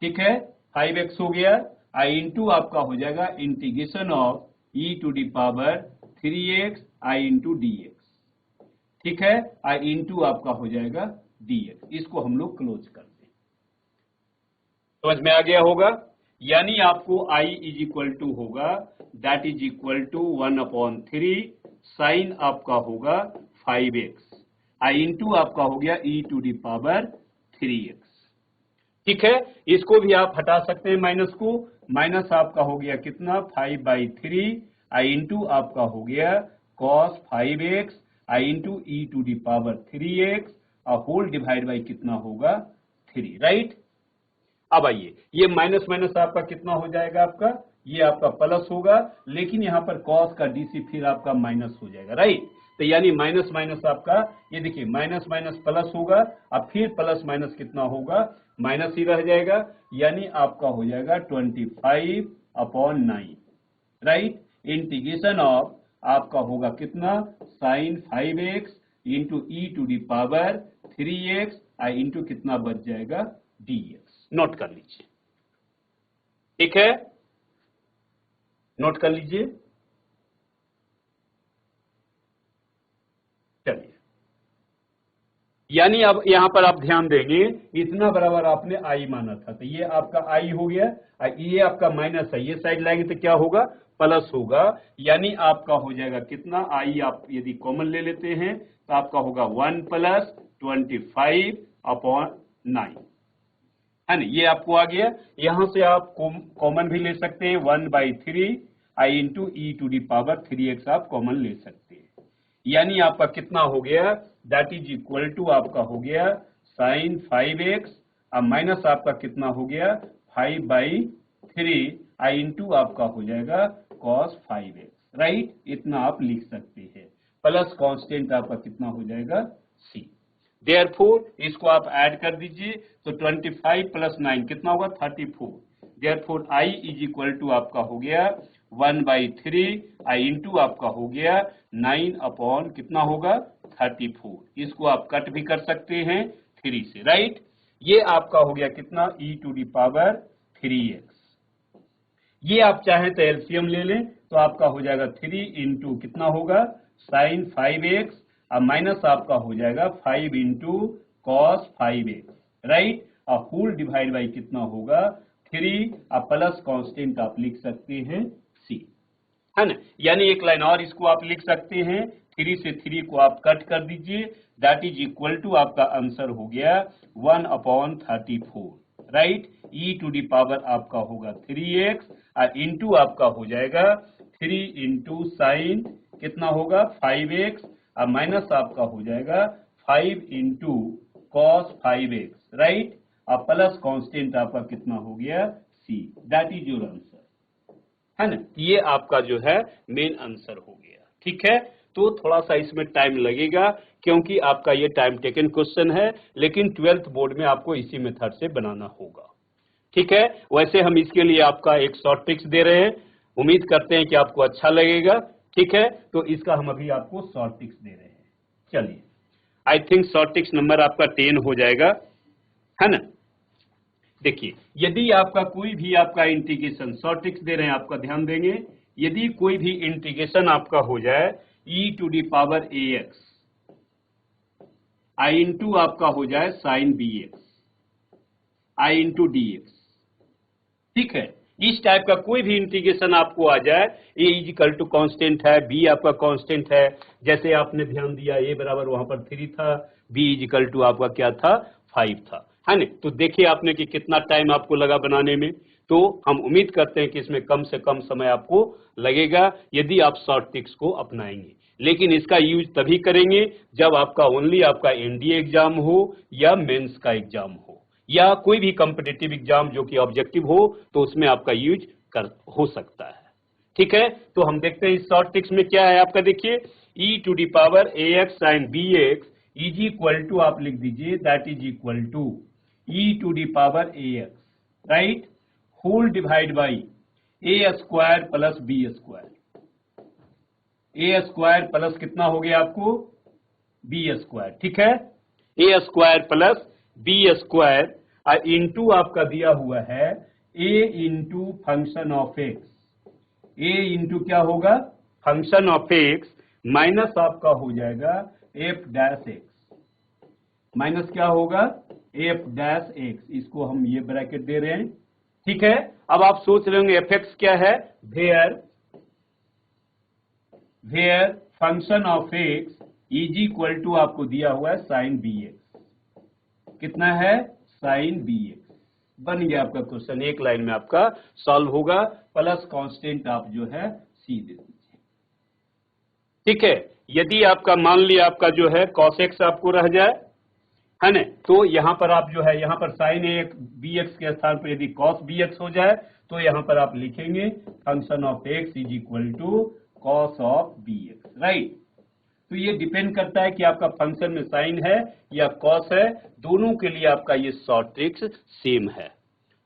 ठीक है, 5x हो गया, I इंटू आपका हो जाएगा integration of e to the power 3x I into dx, ठीक है, I इंटू आपका हो जाएगा dx। इसको हम लोग क्लोज कर दें, समझ में आ गया होगा। यानी आपको I इज इक्वल टू होगा that is equal to 1/3 sine आपका होगा 5x I इंटू आपका हो गया e to the power 3x, ठीक है। इसको भी आप हटा सकते हैं माइनस को, माइनस आपका हो गया कितना 5/3 I इंटू आपका हो गया cos 5x I into e to the power 3x और होल डिवाइड बाई कितना होगा 3, राइट। अब आइए, ये माइनस माइनस आपका कितना हो जाएगा, आपका ये आपका प्लस होगा, लेकिन यहाँ पर cos का डीसी फिर आपका माइनस हो जाएगा, राइट। तो यानी माइनस माइनस आपका ये देखिए माइनस माइनस प्लस होगा, अब फिर प्लस माइनस कितना होगा, माइनस ही रह जाएगा, यानी आपका हो जाएगा 25/9, राइट। इंटीग्रेशन ऑफ आपका होगा कितना sine 5x into e to the power 3x into कितना बच जाएगा dx। नोट कर लीजिए, ठीक है, नोट कर लीजिए। चलिए, यानी अब यहां पर आप ध्यान देंगे, इतना बराबर आपने I माना था, तो ये आपका I हो गया, ये आपका माइनस है, ये साइड लाएंगे तो क्या होगा प्लस होगा, यानी आपका हो जाएगा कितना I, आप यदि कॉमन ले लेते हैं तो आपका होगा 1 + 25/9, है ना, ये आपको आ गया। यहां से आप कॉमन भी ले सकते हैं 1/3 I into e to the power 3x आप कॉमन ले सकते हैं, यानी आपका कितना हो गया दैट इज इक्वल टू आपका हो गया साइन 5x अब माइनस आपका कितना हो गया 5/3 I इंटू आपका हो जाएगा cos 5x, राइट। इतना आप लिख सकते हैं, प्लस कांस्टेंट आपका कितना हो जाएगा c। देयरफॉर इसको आप ऐड कर दीजिए, तो 25 + 9 कितना होगा 34। Therefore I is equal to आपका हो गया 1/3 I इंटू आपका हो गया 9 अपॉन कितना होगा 34, इसको आप कट भी कर सकते हैं 3 से, राइट। ये आपका हो गया कितना, e⁻³ 3x। ये आप चाहें तो एलसीएम ले लें तो आपका हो जाएगा 3 इंटू कितना होगा sin 5x और माइनस आपका हो जाएगा 5 इंटू कॉस 5x, राइट। और होल डिवाइड बाई कितना होगा 3 और प्लस कांस्टेंट आप लिख सकते हैं c, है ना। यानी एक लाइन और इसको आप लिख सकते हैं, 3 से 3 को आप कट कर दीजिए, दैट इज इक्वल टू आपका आंसर हो गया 1/34, राइट। e⁻³ आपका होगा 3x और इंटू आपका हो जाएगा 3 इंटू साइन कितना होगा 5x और माइनस आपका हो जाएगा 5 इंटू कॉस 5x, राइट। और प्लस कांस्टेंट आपका कितना हो गया c, that is your answer, है ना। ये आपका जो है मेन आंसर हो गया, ठीक है। तो थोड़ा सा इसमें टाइम लगेगा क्योंकि आपका ये टाइम टेकन क्वेश्चन है, लेकिन 12th बोर्ड में आपको इसी मेथड से बनाना होगा, ठीक है। वैसे हम इसके लिए आपका एक शॉर्ट ट्रिक्स दे रहे हैं, उम्मीद करते हैं कि आपको अच्छा लगेगा, ठीक है। तो इसका हम अभी आपको शॉर्ट ट्रिक्स दे रहे हैं। चलिए, I think short tricks number आपका 10 हो जाएगा, है ना। देखिए, यदि आपका कोई भी आपका इंटीग्रेशन, शॉर्ट ट्रिक्स दे रहे हैं आपका ध्यान देंगे, यदि कोई भी इंटीग्रेशन आपका हो जाए e⁻ax आई इंटू आपका हो जाए sin bx आई इंटू dx, ठीक है। इस टाइप का कोई भी इंटीग्रेशन आपको आ जाए, a इक्वल टू कांस्टेंट है, b आपका कांस्टेंट है, जैसे आपने ध्यान दिया a बराबर वहां पर 3 था, b इक्वल टू आपका क्या था 5 था, है ना। तो देखिए आपने कि कितना टाइम आपको लगा बनाने में, तो हम उम्मीद करते हैं कि इसमें कम से कम समय आपको लगेगा यदि आप शॉर्ट ट्रिक्स को अपनाएंगे। लेकिन इसका यूज तभी करेंगे जब आपका ओनली आपका एनडीए एग्जाम हो या मेंस का एग्जाम हो या कोई भी कॉम्पिटिटिव एग्जाम जो कि ऑब्जेक्टिव हो, तो उसमें आपका यूज हो सकता है, ठीक है। तो हम देखते हैं इस शॉर्ट ट्रिक्स में क्या है आपका। देखिए, e⁻ax sin bx is equal to आप लिख दीजिए, that is equal to e⁻ax, right, whole divide by a² plus b², a² plus कितना हो गया आपको b², ठीक है। a² प्लस b² इंटू आपका दिया हुआ है a into function of x, a into क्या होगा फंक्शन ऑफ x माइनस आपका हो जाएगा f'(x), माइनस क्या होगा f'(x), इसको हम ये ब्रैकेट दे रहे हैं, ठीक है। अब आप सोच रहे होंगे fx क्या है, where function of x is equal to आपको दिया हुआ है sin bx, कितना है sin bx, बन गया आपका क्वेश्चन, एक लाइन में आपका सॉल्व होगा, प्लस कांस्टेंट आप जो है c दे दीजिए, ठीक है। यदि आपका मान लिया आपका जो है cos x आपको रह जाए, है ना, तो यहां पर आप जो है यहाँ पर sin bx के स्थान पर यदि cos bx हो जाए तो यहां पर आप लिखेंगे function of x is equal to cos of bx, right. तो ये डिपेंड करता है कि आपका फंक्शन में साइन है या कॉस है, दोनों के लिए आपका ये शॉर्ट ट्रिक्स सेम है,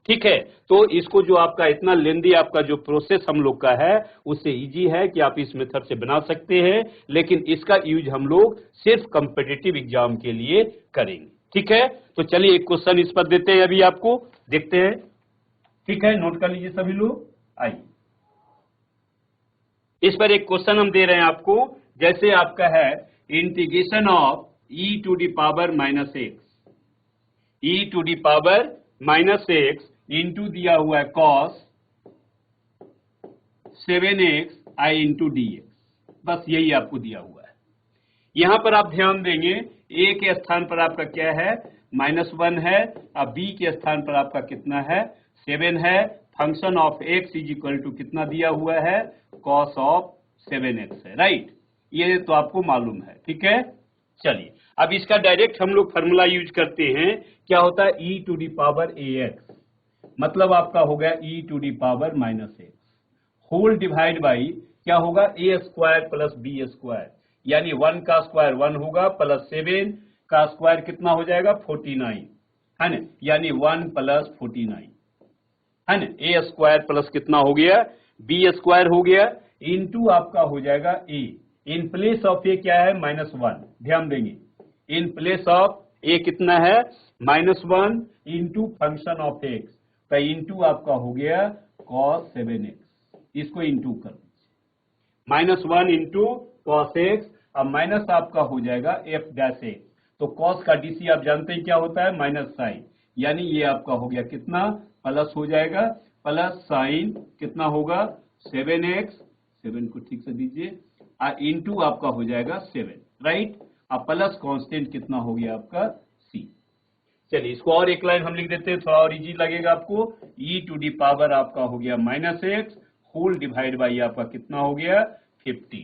ठीक है। तो इसको जो आपका इतना लेंदी आपका जो प्रोसेस हम लोग का है उससे इजी है कि आप इस मेथड से बना सकते हैं, लेकिन इसका यूज हम लोग सिर्फ कॉम्पिटिटिव एग्जाम के लिए करेंगे, ठीक है। तो चलिए एक क्वेश्चन इस पर देते हैं, अभी आपको देखते हैं, ठीक है, नोट कर लीजिए सभी लोग। आइए इस पर एक क्वेश्चन हम दे रहे हैं आपको, जैसे आपका है इंटीग्रेशन ऑफ e⁻x इंटू दिया हुआ है cos 7x i into dx, बस यही आपको दिया हुआ है। यहां पर आप ध्यान देंगे a के स्थान पर आपका क्या है -1 है, अब b के स्थान पर आपका कितना है 7 है, function of x is equal to कितना दिया हुआ है cos ऑफ 7x है, राइट, ये तो आपको मालूम है, ठीक है। चलिए अब इसका डायरेक्ट हम लोग फार्मूला यूज करते हैं, क्या होता है e⁻ax, मतलब आपका हो गया e⁻−x होल डिवाइड बाई क्या होगा a² प्लस b², यानी 1 का स्क्वायर 1 होगा प्लस 7 का स्क्वायर कितना हो जाएगा 49, है ना, यानी 1 प्लस 49, है ना, a² प्लस कितना हो गया b² हो गया, इंटू आपका हो जाएगा a, इन प्लेस ऑफ ए क्या है -1, ध्यान देंगे इन प्लेस ऑफ ए कितना है -1 इंटू फंक्शन ऑफ एक्स, तो इंटू आपका हो गया cos 7x, इसको इंटू कर दीजिए -1 इंटू cos x, अब माइनस आपका हो जाएगा f डैश एक्स, तो cos का डीसी आप जानते हैं क्या होता है माइनस साइन, यानी ये आपका हो गया कितना प्लस हो जाएगा, प्लस साइन कितना होगा 7x, 7 को ठीक से दीजिए इंटू आपका हो जाएगा 7, राइट। अब प्लस कांस्टेंट कितना हो गया आपका c। चलिए इसको और एक लाइन हम लिख देते हैं, थोड़ा और इजी लगेगा आपको। e टू दी पावर आपका हो गया -x होल डिवाइड बाई आपका कितना हो गया 50,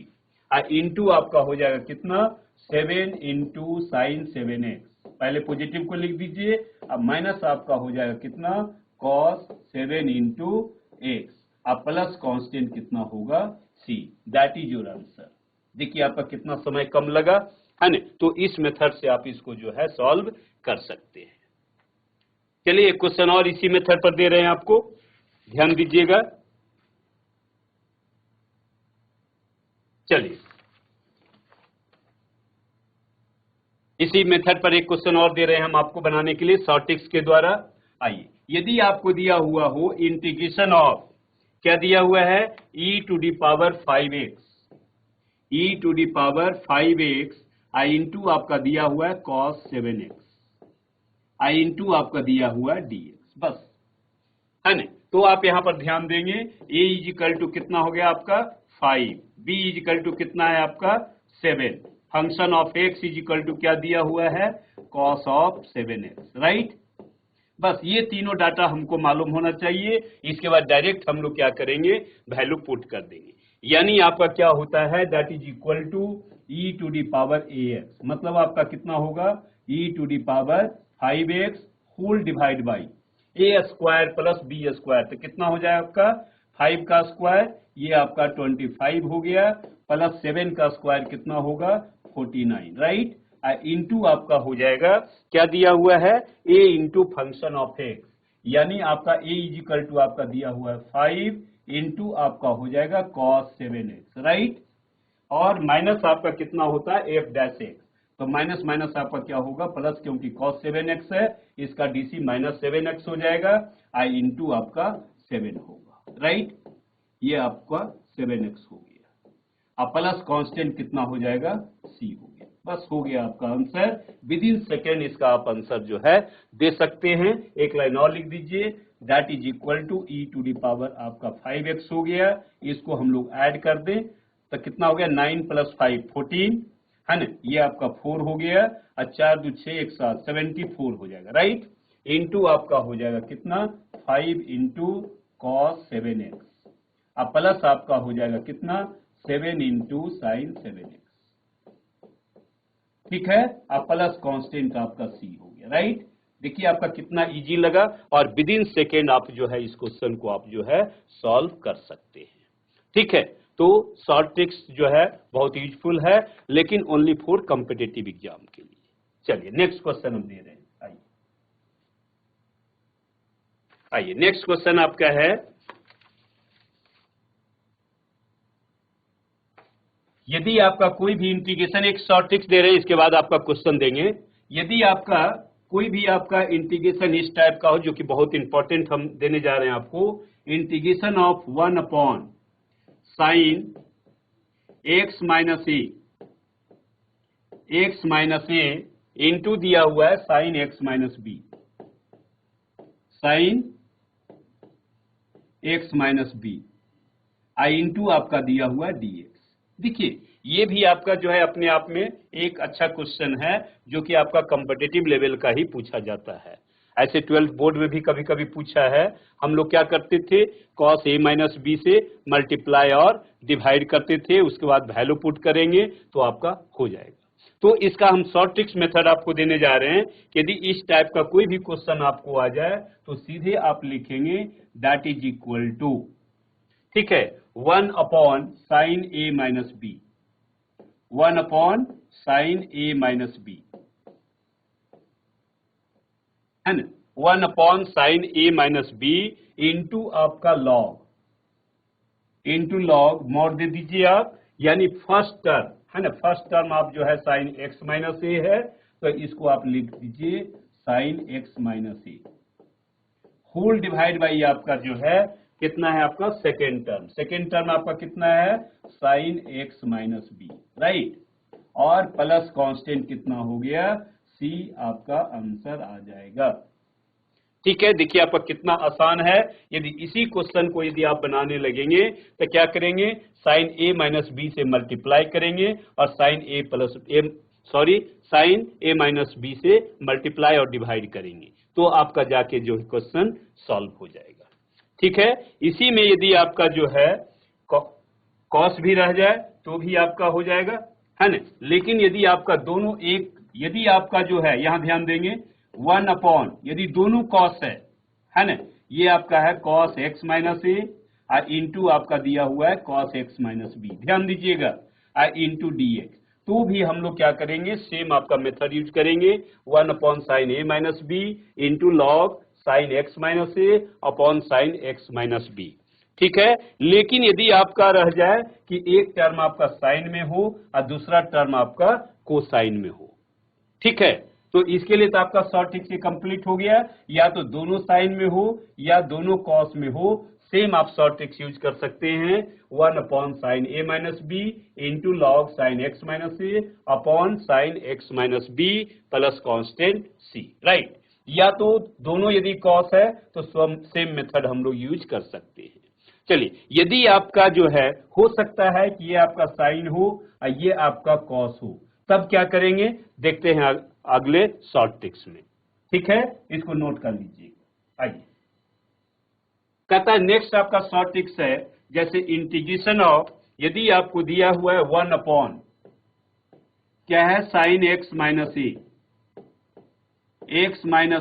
इंटू आपका हो जाएगा कितना 7 इंटू साइन 7x, पहले पॉजिटिव को लिख दीजिए, अब माइनस आपका हो जाएगा कितना cos 7 इंटू एक्स, अब प्लस कांस्टेंट कितना होगा c, that is your answer. देखिए आपका कितना समय कम लगा है ना, तो इस मेथड से आप इसको जो है सॉल्व कर सकते हैं। चलिए एक क्वेश्चन और इसी मेथड पर दे रहे हैं आपको, ध्यान दीजिएगा। चलिए इसी मेथड पर एक क्वेश्चन और दे रहे हैं हम आपको बनाने के लिए शॉर्ट ट्रिक्स के द्वारा। आइए, यदि आपको दिया हुआ हो इंटीग्रेशन ऑफ, क्या दिया हुआ है e to the power 5x, e to the power 5x I into आपका दिया हुआ है cos 7x, आई इंटू आपका दिया हुआ है dx, बस है ना। तो आप यहां पर ध्यान देंगे a इज इक्वल टू कितना हो गया आपका 5, b इज इक्वल टू कितना है आपका 7, function of x is equal to क्या दिया हुआ है cos ऑफ 7x, राइट। बस ये तीनों डाटा हमको मालूम होना चाहिए, इसके बाद डायरेक्ट हम लोग क्या करेंगे वैल्यू पुट कर देंगे, यानी आपका क्या होता है that is equal to e to the power ax, मतलब आपका कितना होगा e to the power 5x whole divide by a square plus b square, तो कितना हो जाए आपका 5 का स्क्वायर ये आपका 25 हो गया, प्लस 7 का स्क्वायर कितना होगा 49, राइट। इंटू आपका हो जाएगा क्या दिया हुआ है a into function of x, यानी आपका a इज इक्वल टू आपका दिया हुआ है 5 इंटू आपका हो जाएगा cos 7x, राइट। और माइनस आपका कितना होता है f डैश x, तो माइनस माइनस आपका क्या होगा प्लस, क्योंकि cos 7x है इसका डीसी -7x हो जाएगा, आई इंटू आपका 7 होगा, राइट। ये आपका 7x हो गया, अब प्लस कांस्टेंट कितना हो जाएगा c हो गया, बस हो गया आपका आंसर। विद इन सेकेंड इसका आप आंसर जो है दे सकते हैं। एक लाइन और लिख दीजिए, that is equal to e to the power आपका 5x हो गया, इसको हम लोग ऐड कर दें तो कितना हो गया 9 + 5 14 है ना, ये आपका 4 हो गया, और 4 2 6 1 7 74 हो जाएगा, राइट। इंटू आपका हो जाएगा कितना 5 इंटू cos 7x, अब प्लस आपका हो जाएगा कितना 7 इंटू साइन 7x, ठीक है। अब प्लस कांस्टेंट आपका c हो गया, राइट। देखिए आपका कितना इजी लगा, और विद इन सेकेंड आप जो है इस क्वेश्चन को आप जो है सॉल्व कर सकते हैं, ठीक है। तो शॉर्ट ट्रिक्स जो है बहुत यूजफुल है, लेकिन ओनली फॉर कॉम्पिटिटिव एग्जाम के लिए। चलिए नेक्स्ट क्वेश्चन हम दे रहे हैं, आइए नेक्स्ट क्वेश्चन आपका है, यदि आपका कोई भी इंटीग्रेशन, एक शॉर्ट ट्रिक्स दे रहे हैं इसके बाद आपका क्वेश्चन देंगे। यदि आपका कोई भी आपका इंटीग्रेशन इस टाइप का हो, जो कि बहुत इंपॉर्टेंट हम देने जा रहे हैं आपको, integration of 1 upon sine x minus a into दिया हुआ है sine x minus b, sine x minus b I into आपका दिया हुआ dx। देखिए ये भी आपका जो है अपने आप में एक अच्छा क्वेश्चन है, जो कि आपका कॉम्पिटिटिव लेवल का ही पूछा जाता है। ऐसे 12th बोर्ड में भी कभी कभी पूछा है। हम लोग क्या करते थे cos a माइनस बी से मल्टीप्लाई और डिवाइड करते थे, उसके बाद वैल्यू पुट करेंगे तो आपका हो जाएगा। तो इसका हम शॉर्ट ट्रिक्स मेथड आपको देने जा रहे हैं कि यदि इस टाइप का कोई भी क्वेश्चन आपको आ जाए तो सीधे आप लिखेंगे दैट इज इक्वल टू, ठीक है, 1 upon sine a minus b, 1 upon sine a minus b, है ना, 1 upon sine a minus B into आपका लॉग, इंटू लॉग मोड़ दे दीजिए आप यानी फर्स्ट टर्म है ना, फर्स्ट टर्म आप जो है साइन एक्स माइनस ए है, तो इसको आप लिख दीजिए sine x minus a whole divide by आपका जो है कितना है आपका सेकेंड टर्म, सेकेंड टर्म आपका कितना है sine x minus b, right, और प्लस कांस्टेंट कितना हो गया सी, आपका आंसर आ जाएगा। ठीक है, देखिए आपका कितना आसान है। यदि इसी क्वेश्चन को यदि आप बनाने लगेंगे तो क्या करेंगे, साइन ए माइनस बी से मल्टीप्लाई करेंगे और साइन ए माइनस बी से मल्टीप्लाई और डिवाइड करेंगे, तो आपका जाके जो क्वेश्चन सॉल्व हो जाएगा। ठीक है, इसी में यदि आपका जो है कॉस भी रह जाए तो भी आपका हो जाएगा, है ना। लेकिन यदि आपका दोनों एक, यदि आपका जो है यहां ध्यान देंगे 1 अपॉन, यदि दोनों कॉस है ना, ये आपका है कॉस एक्स माइनस ए और इंटू आपका दिया हुआ है कॉस एक्स माइनस बी, ध्यान दीजिएगा, और इंटू डी एक्स, तो भी हम लोग क्या करेंगे, सेम आपका मेथड यूज करेंगे, 1 upon sine A minus B into log sine x minus A upon sine x minus B. ठीक है, लेकिन यदि आपका रह जाए कि एक टर्म आपका साइन में हो और दूसरा टर्म आपका कोसाइन में हो, ठीक है, तो इसके लिए तो आपका शॉर्ट ट्रिक से कंप्लीट हो गया, या तो दोनों साइन में हो या दोनों कॉस में हो, सेम आप शॉर्ट ट्रिक्स यूज कर सकते हैं, 1 upon sine A minus B into log sine x minus A upon sine x minus B plus constant C, right. या तो दोनों यदि कॉस है तो सेम मेथड हम लोग यूज कर सकते हैं। चलिए, यदि आपका जो है हो सकता है कि ये आपका साइन हो और ये आपका कॉस हो, तब क्या करेंगे देखते हैं अगले शॉर्ट ट्रिक्स में। ठीक है, इसको नोट कर लीजिएगा। आइए, कहता है नेक्स्ट आपका शॉर्ट ट्रिक्स है, जैसे इंटीग्रेशन ऑफ, यदि आपको दिया हुआ है 1 अपॉन क्या है sine x minus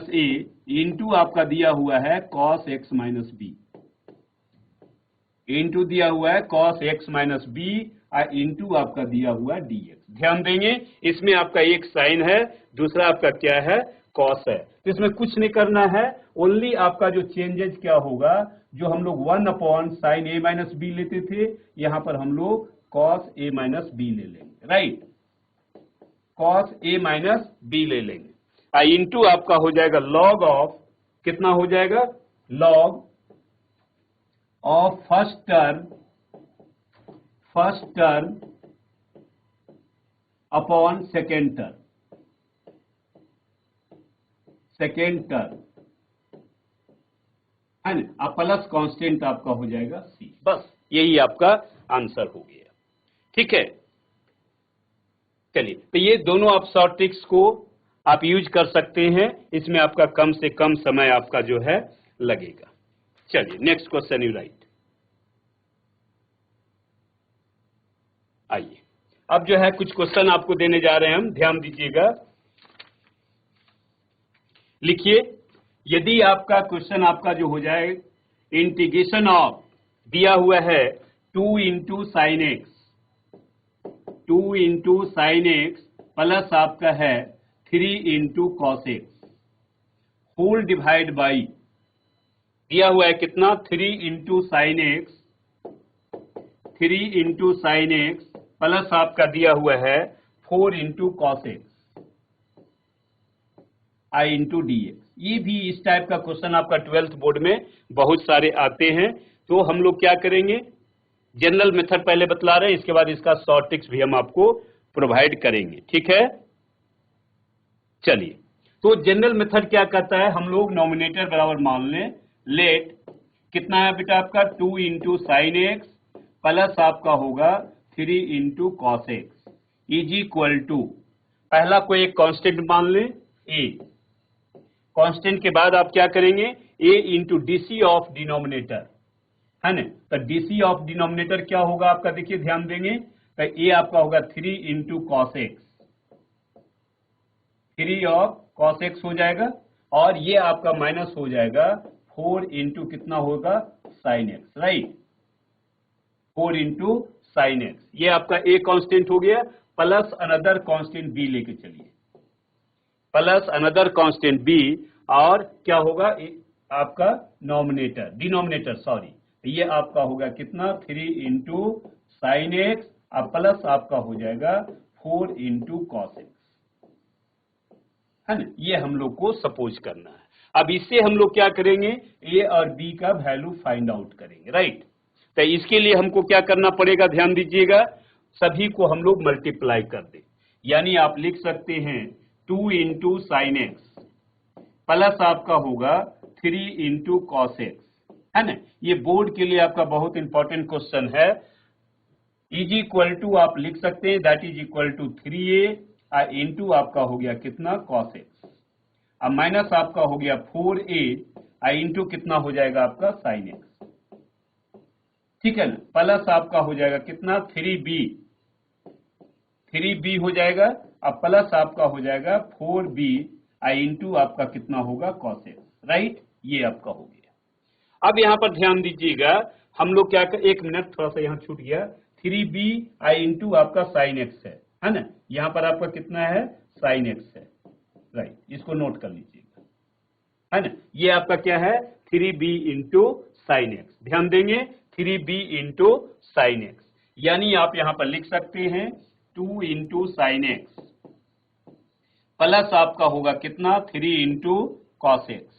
a into आपका दिया हुआ है cos x minus B, into दिया हुआ है कॉस एक्स माइनस बी और इंटू आपका दिया हुआ है डी एक्स। ध्यान देंगे इसमें आपका एक साइन है, दूसरा आपका क्या है कॉस है, तो इसमें कुछ नहीं करना है, ओनली आपका जो चेंजेस क्या होगा, जो हम लोग 1 upon sine A minus B लेते थे, यहां पर हम लोग कॉस ए माइनस बी ले लेंगे, right, cos A minus B ले लेंगे, इंटू आपका हो जाएगा लॉग ऑफ, कितना हो जाएगा log of first term upon second term है ना, प्लस कांस्टेंट आपका हो जाएगा सी, बस यही आपका आंसर हो गया। ठीक है, चलिए, तो ये दोनों आप शॉर्ट ट्रिक्स को आप यूज कर सकते हैं, इसमें आपका कम से कम समय आपका जो है लगेगा। चलिए, नेक्स्ट क्वेश्चन यू राइट। आइए, अब जो है कुछ क्वेश्चन आपको देने जा रहे हैं हम, ध्यान दीजिएगा, लिखिए। यदि आपका क्वेश्चन आपका जो हो जाए इंटीग्रेशन ऑफ, दिया हुआ है 2 इंटू साइन एक्स प्लस आपका है 3 into cos x whole divide by, दिया हुआ है कितना 3 इंटू साइन एक्स प्लस आपका दिया हुआ है 4 इंटू कॉस एक्स आई इंटू डी एक्स। ये भी इस टाइप का क्वेश्चन आपका 12th बोर्ड में बहुत सारे आते हैं, तो हम लोग क्या करेंगे, जनरल मेथड पहले बतला रहे हैं, इसके बाद इसका शॉर्ट ट्रिक्स भी हम आपको प्रोवाइड करेंगे। ठीक है, चलिए, तो जनरल मेथड क्या कहता है, हम लोग नॉमिनेटर बराबर मान लें, लेट कितना है बेटा आपका 2 इंटू साइन एक्स प्लस आपका होगा 3 into cos x is equal to, पहला कोई एक कांस्टेंट मान लें ए, कांस्टेंट के बाद आप क्या करेंगे ए इंटू डीसी ऑफ डिनोमिनेटर, है ना, तो डीसी ऑफ डिनोमिनेटर क्या होगा आपका, देखिए ध्यान देंगे, तो ए आपका होगा 3 into cos x, 3 of cos x हो जाएगा, और ये आपका माइनस हो जाएगा 4 इंटू कितना होगा sine x, right, 4 into sine x, ये आपका ए कांस्टेंट हो गया, प्लस अनदर कांस्टेंट बी लेके चलिए, प्लस अनदर कांस्टेंट बी, और क्या होगा आपका डिनोमिनेटर, ये आपका होगा कितना 3 इंटू साइन एक्स अब प्लस आपका हो जाएगा 4 इंटू कॉस एक्स, है ना। ये हम लोग को सपोज करना है। अब इससे हम लोग क्या करेंगे, ए और बी का वैल्यू फाइंड आउट करेंगे, राइट। तो इसके लिए हमको क्या करना पड़ेगा, ध्यान दीजिएगा, सभी को हम लोग मल्टीप्लाई कर दें। यानी आप लिख सकते हैं 2 इंटू साइन एक्स प्लस आपका होगा 3 इंटू कॉस एक्स, है ना। ये बोर्ड के लिए आपका बहुत इंपॉर्टेंट क्वेश्चन है। इज इक्वल टू आप लिख सकते हैं that is equal to 3a into आपका हो गया कितना कॉस एक्स, अब माइनस आपका हो गया 4a इंटू कितना हो जाएगा आपका साइन एक्स, ठीक है ना। प्लस आपका हो जाएगा कितना 3b हो जाएगा, अब प्लस आपका हो जाएगा 4b इंटू आपका कितना होगा कॉस एक्स, राइट। ये आपका हो गया। अब यहां पर ध्यान दीजिएगा, हम लोग क्या कर, एक मिनट थोड़ा सा यहां छूट गया, 3b इंटू आपका साइन एक्स है ना। यहां पर आपका कितना है साइन एक्स है, राइट। इसको नोट कर लीजिएगा, है ना। ये आपका क्या है 3b इंटू साइन एक्स, ध्यान देंगे 3b इंटू साइन एक्स, यानी आप यहां पर लिख सकते हैं 2 इंटू साइन एक्स प्लस आपका होगा कितना 3 into cos x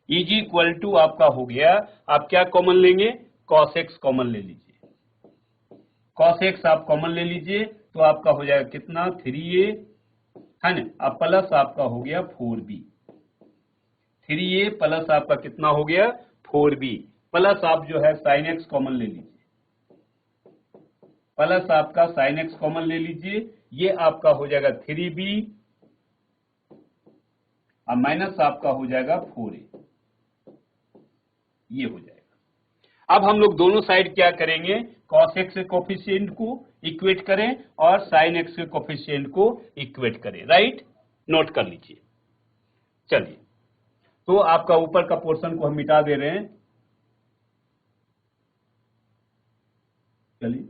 is equal to आपका हो गया, आप क्या कॉमन लेंगे, कॉस एक्स कॉमन ले लीजिए, कॉस एक्स आप कॉमन ले लीजिए तो आपका हो जाएगा कितना 3a, है ना। अब प्लस आपका हो गया 4b, 3a प्लस आपका कितना हो गया 4b, प्लस आप जो है साइन एक्स कॉमन ले लीजिए, प्लस आपका साइन एक्स कॉमन ले लीजिए, ये आपका हो जाएगा 3b अब माइनस आपका हो जाएगा 4a, ये हो जाएगा। अब हम लोग दोनों साइड क्या करेंगे, cos x के कोफिशिएंट को इक्वेट करें और sin x के कोफिशिएंट को इक्वेट करें, राइट। नोट कर लीजिए। चलिए, तो आपका ऊपर का पोर्शन को हम मिटा दे रहे हैं, चलिए,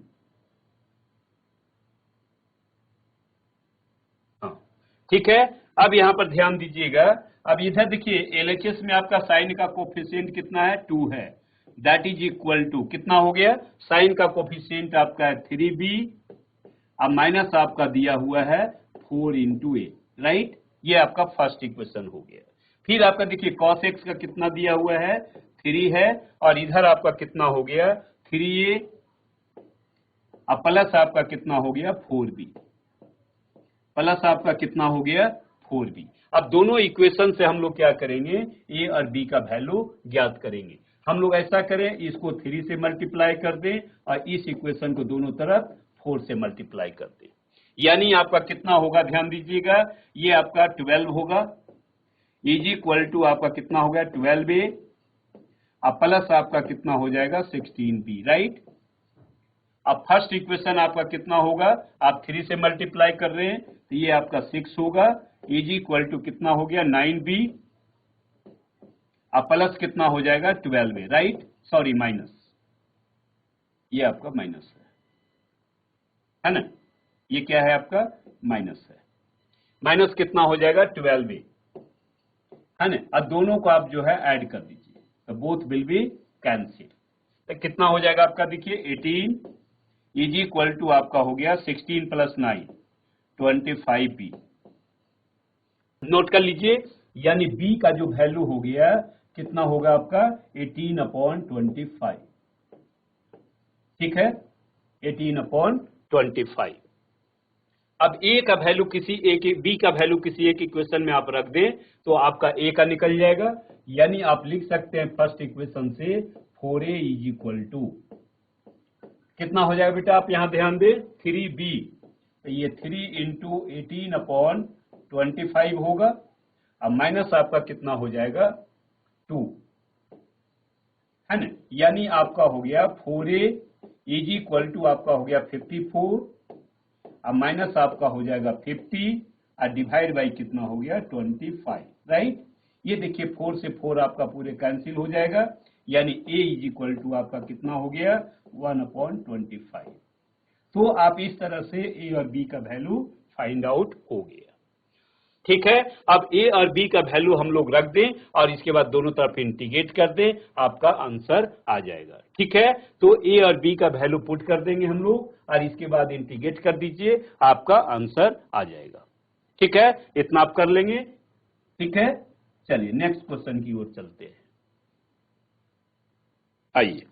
हाँ ठीक है। अब यहां पर ध्यान दीजिएगा, अब इधर देखिए एलएचएस में आपका साइन का कोफिशिएंट कितना है 2 है, दैट इज इक्वल टू कितना हो गया, साइन का कोफिशिएंट आपका है 3b, अब माइनस आपका दिया हुआ है 4 इंटू ए, राइट। ये आपका फर्स्ट इक्वेशन हो गया। फिर आपका देखिए cos x का कितना दिया हुआ है 3 है, और इधर आपका कितना हो गया 3a, अब प्लस आपका कितना हो गया 4b, प्लस आपका कितना हो गया 4b। अब दोनों इक्वेशन से हम लोग क्या करेंगे, a और b का वैल्यू ज्ञात करेंगे। हम लोग ऐसा करें, इसको 3 से मल्टीप्लाई कर दें और इस इक्वेशन को दोनों तरफ 4 से मल्टीप्लाई कर दें, यानी आपका कितना होगा, ध्यान दीजिएगा, ये आपका 12 होगा इज इक्वल टू आपका कितना हो गया 12a, अब प्लस आपका कितना हो जाएगा 16b, राइट। अब फर्स्ट इक्वेशन आपका कितना होगा, आप 3 से मल्टीप्लाई कर रहे हैं तो ये आपका 6 होगा इज इक्वल टू कितना हो गया 9b, अब प्लस कितना हो जाएगा 12a, राइट, सॉरी माइनस, ये आपका माइनस है ना, ये क्या है आपका माइनस है, माइनस कितना हो जाएगा 12a, है ना। अब दोनों को आप जो है ऐड कर दीजिए तो बोथ विल बी कैंसिल, तो कितना हो जाएगा आपका देखिए 18 इज इक्वल टू आपका हो गया 16 प्लस 9 25b, नोट कर लीजिए, यानी b का जो वैल्यू हो गया कितना होगा आपका 18/25, ठीक है 18/25। अब a का वैल्यू किसी a के, b का वैल्यू किसी एक इक्वेशन में आप रख दें तो आपका a का निकल जाएगा, यानी आप लिख सकते हैं फर्स्ट इक्वेशन से 4a इज इक्वल टू कितना हो जाएगा बेटा, आप यहां ध्यान दें 3b, तो ये 3 इंटू 18/25 होगा, अब माइनस आपका कितना हो जाएगा 2, है ना, यानी आपका हो गया 4a इज इक्वल टू आपका हो गया 54, अब माइनस आपका हो जाएगा 50 और डिवाइड बाई कितना हो गया 25, राइट। ये देखिए 4 से 4 आपका पूरे कैंसिल हो जाएगा, यानी a इज इक्वल टू आपका कितना हो गया 1/25। तो आप इस तरह से a और b का वैल्यू फाइंड आउट हो गया, ठीक है। अब ए और बी का वैल्यू हम लोग रख दें और इसके बाद दोनों तरफ इंटीग्रेट कर दें, आपका आंसर आ जाएगा। ठीक है, तो ए और बी का वैल्यू पुट कर देंगे हम लोग और इसके बाद इंटीग्रेट कर दीजिए, आपका आंसर आ जाएगा। ठीक है, इतना आप कर लेंगे। ठीक है, चलिए नेक्स्ट क्वेश्चन की ओर चलते हैं। आइए,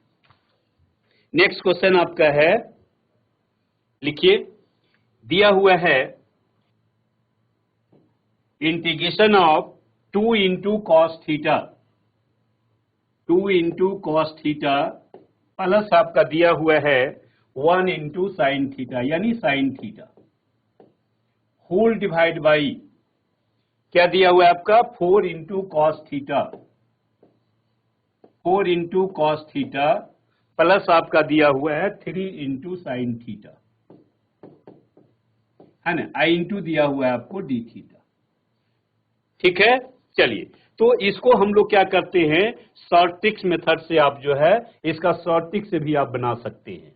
नेक्स्ट क्वेश्चन आपका है, लिखिए, दिया हुआ है integration of 2 into cos theta, 2 into cos theta plus आपका दिया हुआ है 1 इंटू साइन थीटा, यानी sine theta, whole divide by क्या दिया हुआ है आपका 4 into cos theta, 4 into cos theta plus आपका दिया हुआ है 3 इंटू साइन थीटा, है ना, आई इंटू दिया हुआ है आपको डी थीटा। ठीक है, चलिए, तो इसको हम लोग क्या करते हैं, शॉर्ट ट्रिक्स मेथड से आप जो है इसका शॉर्ट ट्रिक से भी आप बना सकते हैं।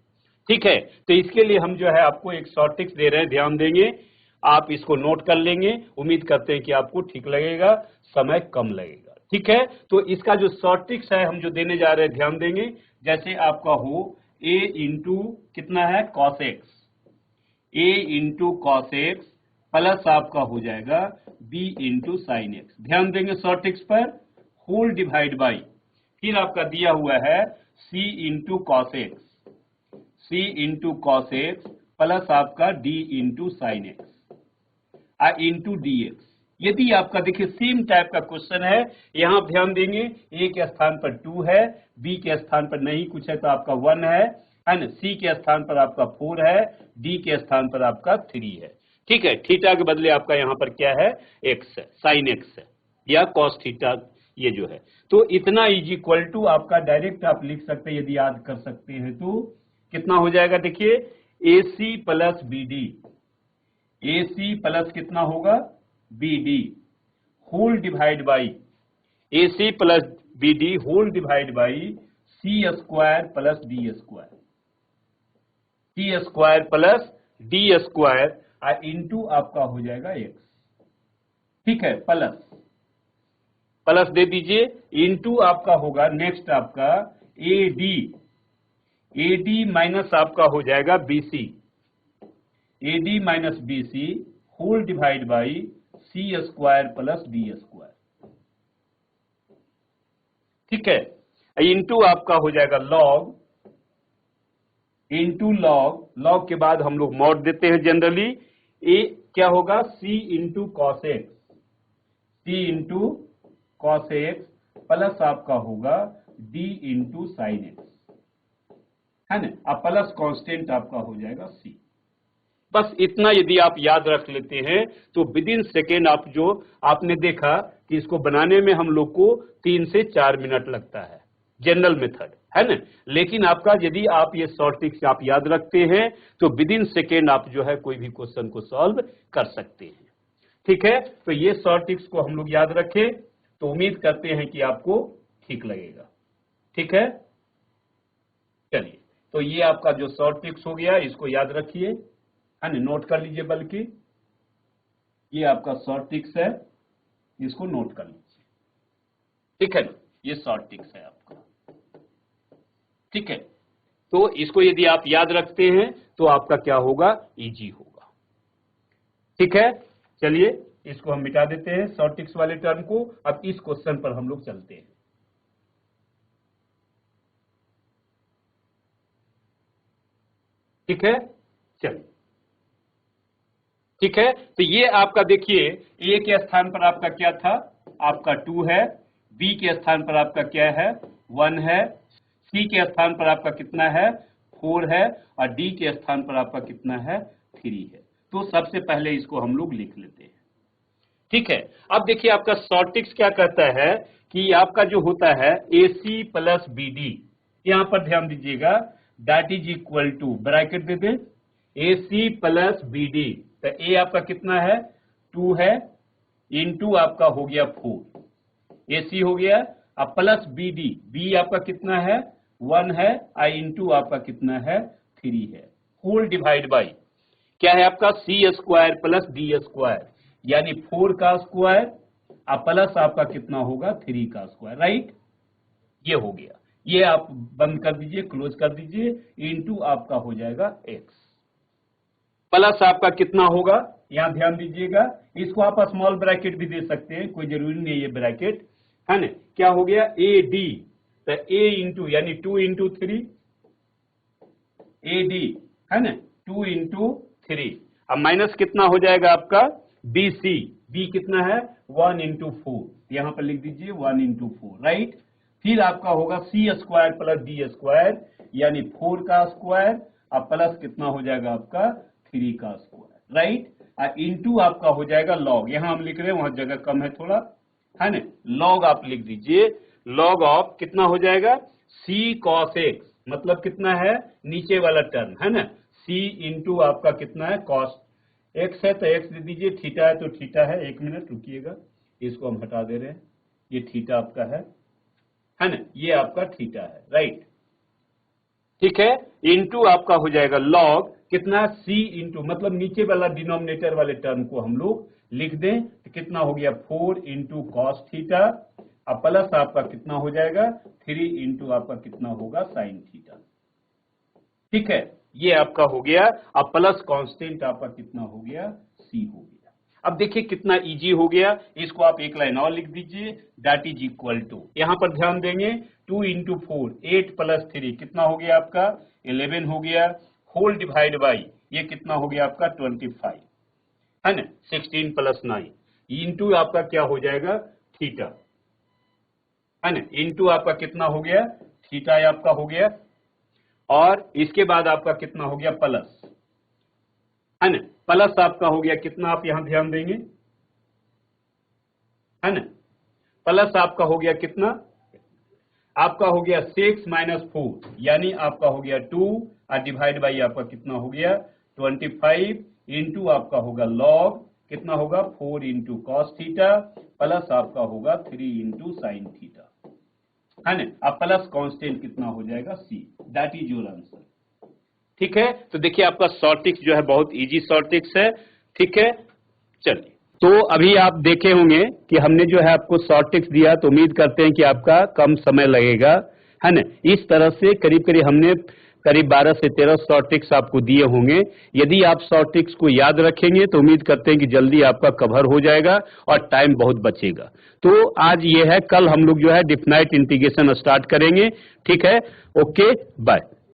ठीक है, तो इसके लिए हम जो है आपको एक शॉर्ट ट्रिक्स दे रहे हैं, ध्यान देंगे, आप इसको नोट कर लेंगे, उम्मीद करते हैं कि आपको ठीक लगेगा, समय कम लगेगा। ठीक है, तो इसका जो शॉर्ट ट्रिक्स है हम जो देने जा रहे हैं, ध्यान देंगे, जैसे आपका हो a इंटू कितना है cos x, a into cos x plus आपका हो जाएगा b इंटू साइन एक्स, ध्यान देंगे शॉर्ट ट्रिक्स पर, होल डिवाइड बाई, फिर आपका दिया हुआ है c into cos x, c into cos x plus आपका d into sine x into d x. यदि आपका देखिए सेम टाइप का क्वेश्चन है, यहां आप ध्यान देंगे a के स्थान पर 2 है, b के स्थान पर नहीं कुछ है तो आपका 1 है ना, c के स्थान पर आपका 4 है, d के स्थान पर आपका 3 है। ठीक है, थीटा के बदले आपका यहाँ पर क्या है, x है, साइन x है या कॉस थीटा, ये जो है, तो इतना इज इक्वल टू आपका डायरेक्ट आप लिख सकते हैं, यदि याद कर सकते हैं तो कितना हो जाएगा, देखिए AC plus BD, AC plus कितना होगा BD whole divide by AC plus BD whole divide by C square plus D square, C square plus D square into आपका हो जाएगा x। ठीक है, प्लस प्लस दे दीजिए, इंटू आपका होगा नेक्स्ट आपका AD माइनस आपका हो जाएगा BC, AD minus BC whole divide by C square plus D square. ठीक है, इंटू आपका हो जाएगा लॉग, इंटू लॉग, लॉग के बाद हम लोग मॉड देते हैं जनरली, ए क्या होगा C into cos x, C into cos x plus आपका होगा D इंटू साइन एक्स, है ना, अब प्लस कांस्टेंट आपका हो जाएगा C। बस इतना यदि आप याद रख लेते हैं तो विद इन सेकेंड आप जो आपने देखा कि इसको बनाने में हम लोग को 3 से 4 मिनट लगता है, जनरल मेथड है ना, लेकिन आपका यदि आप ये शॉर्ट ट्रिक्स आप याद रखते हैं तो विद इन सेकेंड आप जो है कोई भी क्वेश्चन को सॉल्व कर सकते हैं। ठीक है, तो ये शॉर्ट ट्रिक्स को हम लोग याद रखें तो उम्मीद करते हैं कि आपको ठीक लगेगा। ठीक है, चलिए, तो ये आपका जो शॉर्ट ट्रिक्स हो गया इसको याद रखिए, है ना, नोट कर लीजिए, बल्कि ये आपका शॉर्ट ट्रिक्स है, इसको नोट कर लीजिए। ठीक है ना, ये शॉर्ट ट्रिक्स है आपका। ठीक है, तो इसको यदि आप याद रखते हैं तो आपका क्या होगा, इजी होगा। ठीक है, चलिए इसको हम मिटा देते हैं शॉर्ट ट्रिक्स वाले टर्म को, अब इस क्वेश्चन पर हम लोग चलते हैं। ठीक है, चलिए, ठीक है, तो ये आपका देखिए ए के स्थान पर आपका क्या था, आपका 2 है, बी के स्थान पर आपका क्या है 1 है, सी के स्थान पर आपका कितना है 4 है और डी के स्थान पर आपका कितना है 3 है। तो सबसे पहले इसको हम लोग लिख लेते हैं। ठीक है, अब देखिए आपका शॉर्ट ट्रिक्स क्या कहता है कि आपका जो होता है AC प्लस BD, यहां पर ध्यान दीजिएगा, that is equal to bracket they they AC plus BD, तो A आपका कितना है 2 है, इंटू आपका हो गया 4, AC हो गया, अब प्लस BD, B आपका कितना है 1 है, I इंटू आपका कितना है 3 है, होल डिवाइड बाई क्या है आपका C square plus D square, यानी 4 का स्क्वायर और प्लस आपका कितना होगा 3 का स्क्वायर, राइट। ये हो गया, ये आप बंद कर दीजिए, क्लोज कर दीजिए, इनटू आपका हो जाएगा x प्लस आपका कितना होगा, यहां ध्यान दीजिएगा, इसको आप स्मॉल ब्रैकेट भी दे सकते हैं, कोई जरूरी नहीं है ये ब्रैकेट, है ना। क्या हो गया ए डी, तो a इंटू यानी 2 इंटू 3 ए डी, है ना, 2 इंटू 3। अब माइनस कितना हो जाएगा आपका बी सी, बी कितना है 1 इंटू 4, यहां पर लिख दीजिए 1 इंटू 4, राइट। फिर आपका होगा सी स्क्वायर प्लस डी स्क्वायर यानी 4 का स्क्वायर और प्लस कितना हो जाएगा आपका 3 का स्क्वायर, राइट। और इंटू आपका हो जाएगा लॉग, यहां हम लिख रहे हैं वहां जगह कम है थोड़ा, है ना, लॉग आप लिख दीजिए, लॉग ऑफ कितना हो जाएगा सी कॉस एक्स, मतलब कितना है नीचे वाला टर्म, है ना, सी इंटू आपका कितना है कॉस एक्स है तो एक्स दे दीजिए, थीटा है तो थीटा है, 1 मिनट रुकिएगा, इसको हम हटा दे रहे हैं, ये थीटा आपका है ना, ये आपका थीटा है, राइट, ठीक है। इंटू आपका हो जाएगा लॉग कितना सी इंटू, मतलब नीचे वाला डिनोमिनेटर वाले टर्म को हम लोग लिख दें तो कितना हो गया 4 इंटू कॉस थीटा और प्लस आपका कितना हो जाएगा 3 इंटू आपका कितना होगा साइन थीटा, ठीक है। ये आपका हो गया, अब प्लस कांस्टेंट आपका कितना हो गया सी हो गया। अब देखिए कितना इजी हो गया, इसको आप एक लाइन और लिख दीजिए, दैट इज इक्वल टू, यहां पर ध्यान देंगे 2 इंटू 4 8 प्लस 3 कितना हो गया आपका 11 हो गया, होल डिवाइड बाई ये कितना हो गया आपका 25, है ना, 16 प्लस 9 इंटू आपका क्या हो जाएगा थीटा, है ना, इंटू आपका कितना हो गया थीटा आपका हो गया, और इसके बाद आपका कितना हो गया प्लस, है ना, प्लस आपका हो गया कितना, आप यहां ध्यान देंगे, है ना, प्लस आपका हो गया कितना, आपका हो गया 6 माइनस 4 यानी आपका हो गया 2 और डिवाइड बाई आपका कितना हो गया 25 इंटू आपका होगा लॉग कितना होगा 4 इंटू कॉस थीटा प्लस आपका होगा 3 इंटू साइन थीटा, है ना। अब प्लस कांस्टेंट कितना हो जाएगा सी, दैट इज योर आंसर, ठीक है। तो देखिए आपका शॉर्ट ट्रिक्स जो है बहुत इजी शॉर्ट ट्रिक्स है, ठीक है। चलिए, तो अभी आप देखे होंगे कि हमने जो है आपको शॉर्ट ट्रिक्स दिया, तो उम्मीद करते हैं कि आपका कम समय लगेगा, है ना। इस तरह से करीब करीब हमने करीब 12 से 13 शॉर्ट ट्रिक्स आपको दिए होंगे। यदि आप शॉर्ट ट्रिक्स को याद रखेंगे तो उम्मीद करते हैं कि जल्दी आपका कवर हो जाएगा और टाइम बहुत बचेगा। तो आज ये है, कल हम लोग जो है डिफिनाइट इंटीग्रेशन स्टार्ट करेंगे, ठीक है। Okay, bye.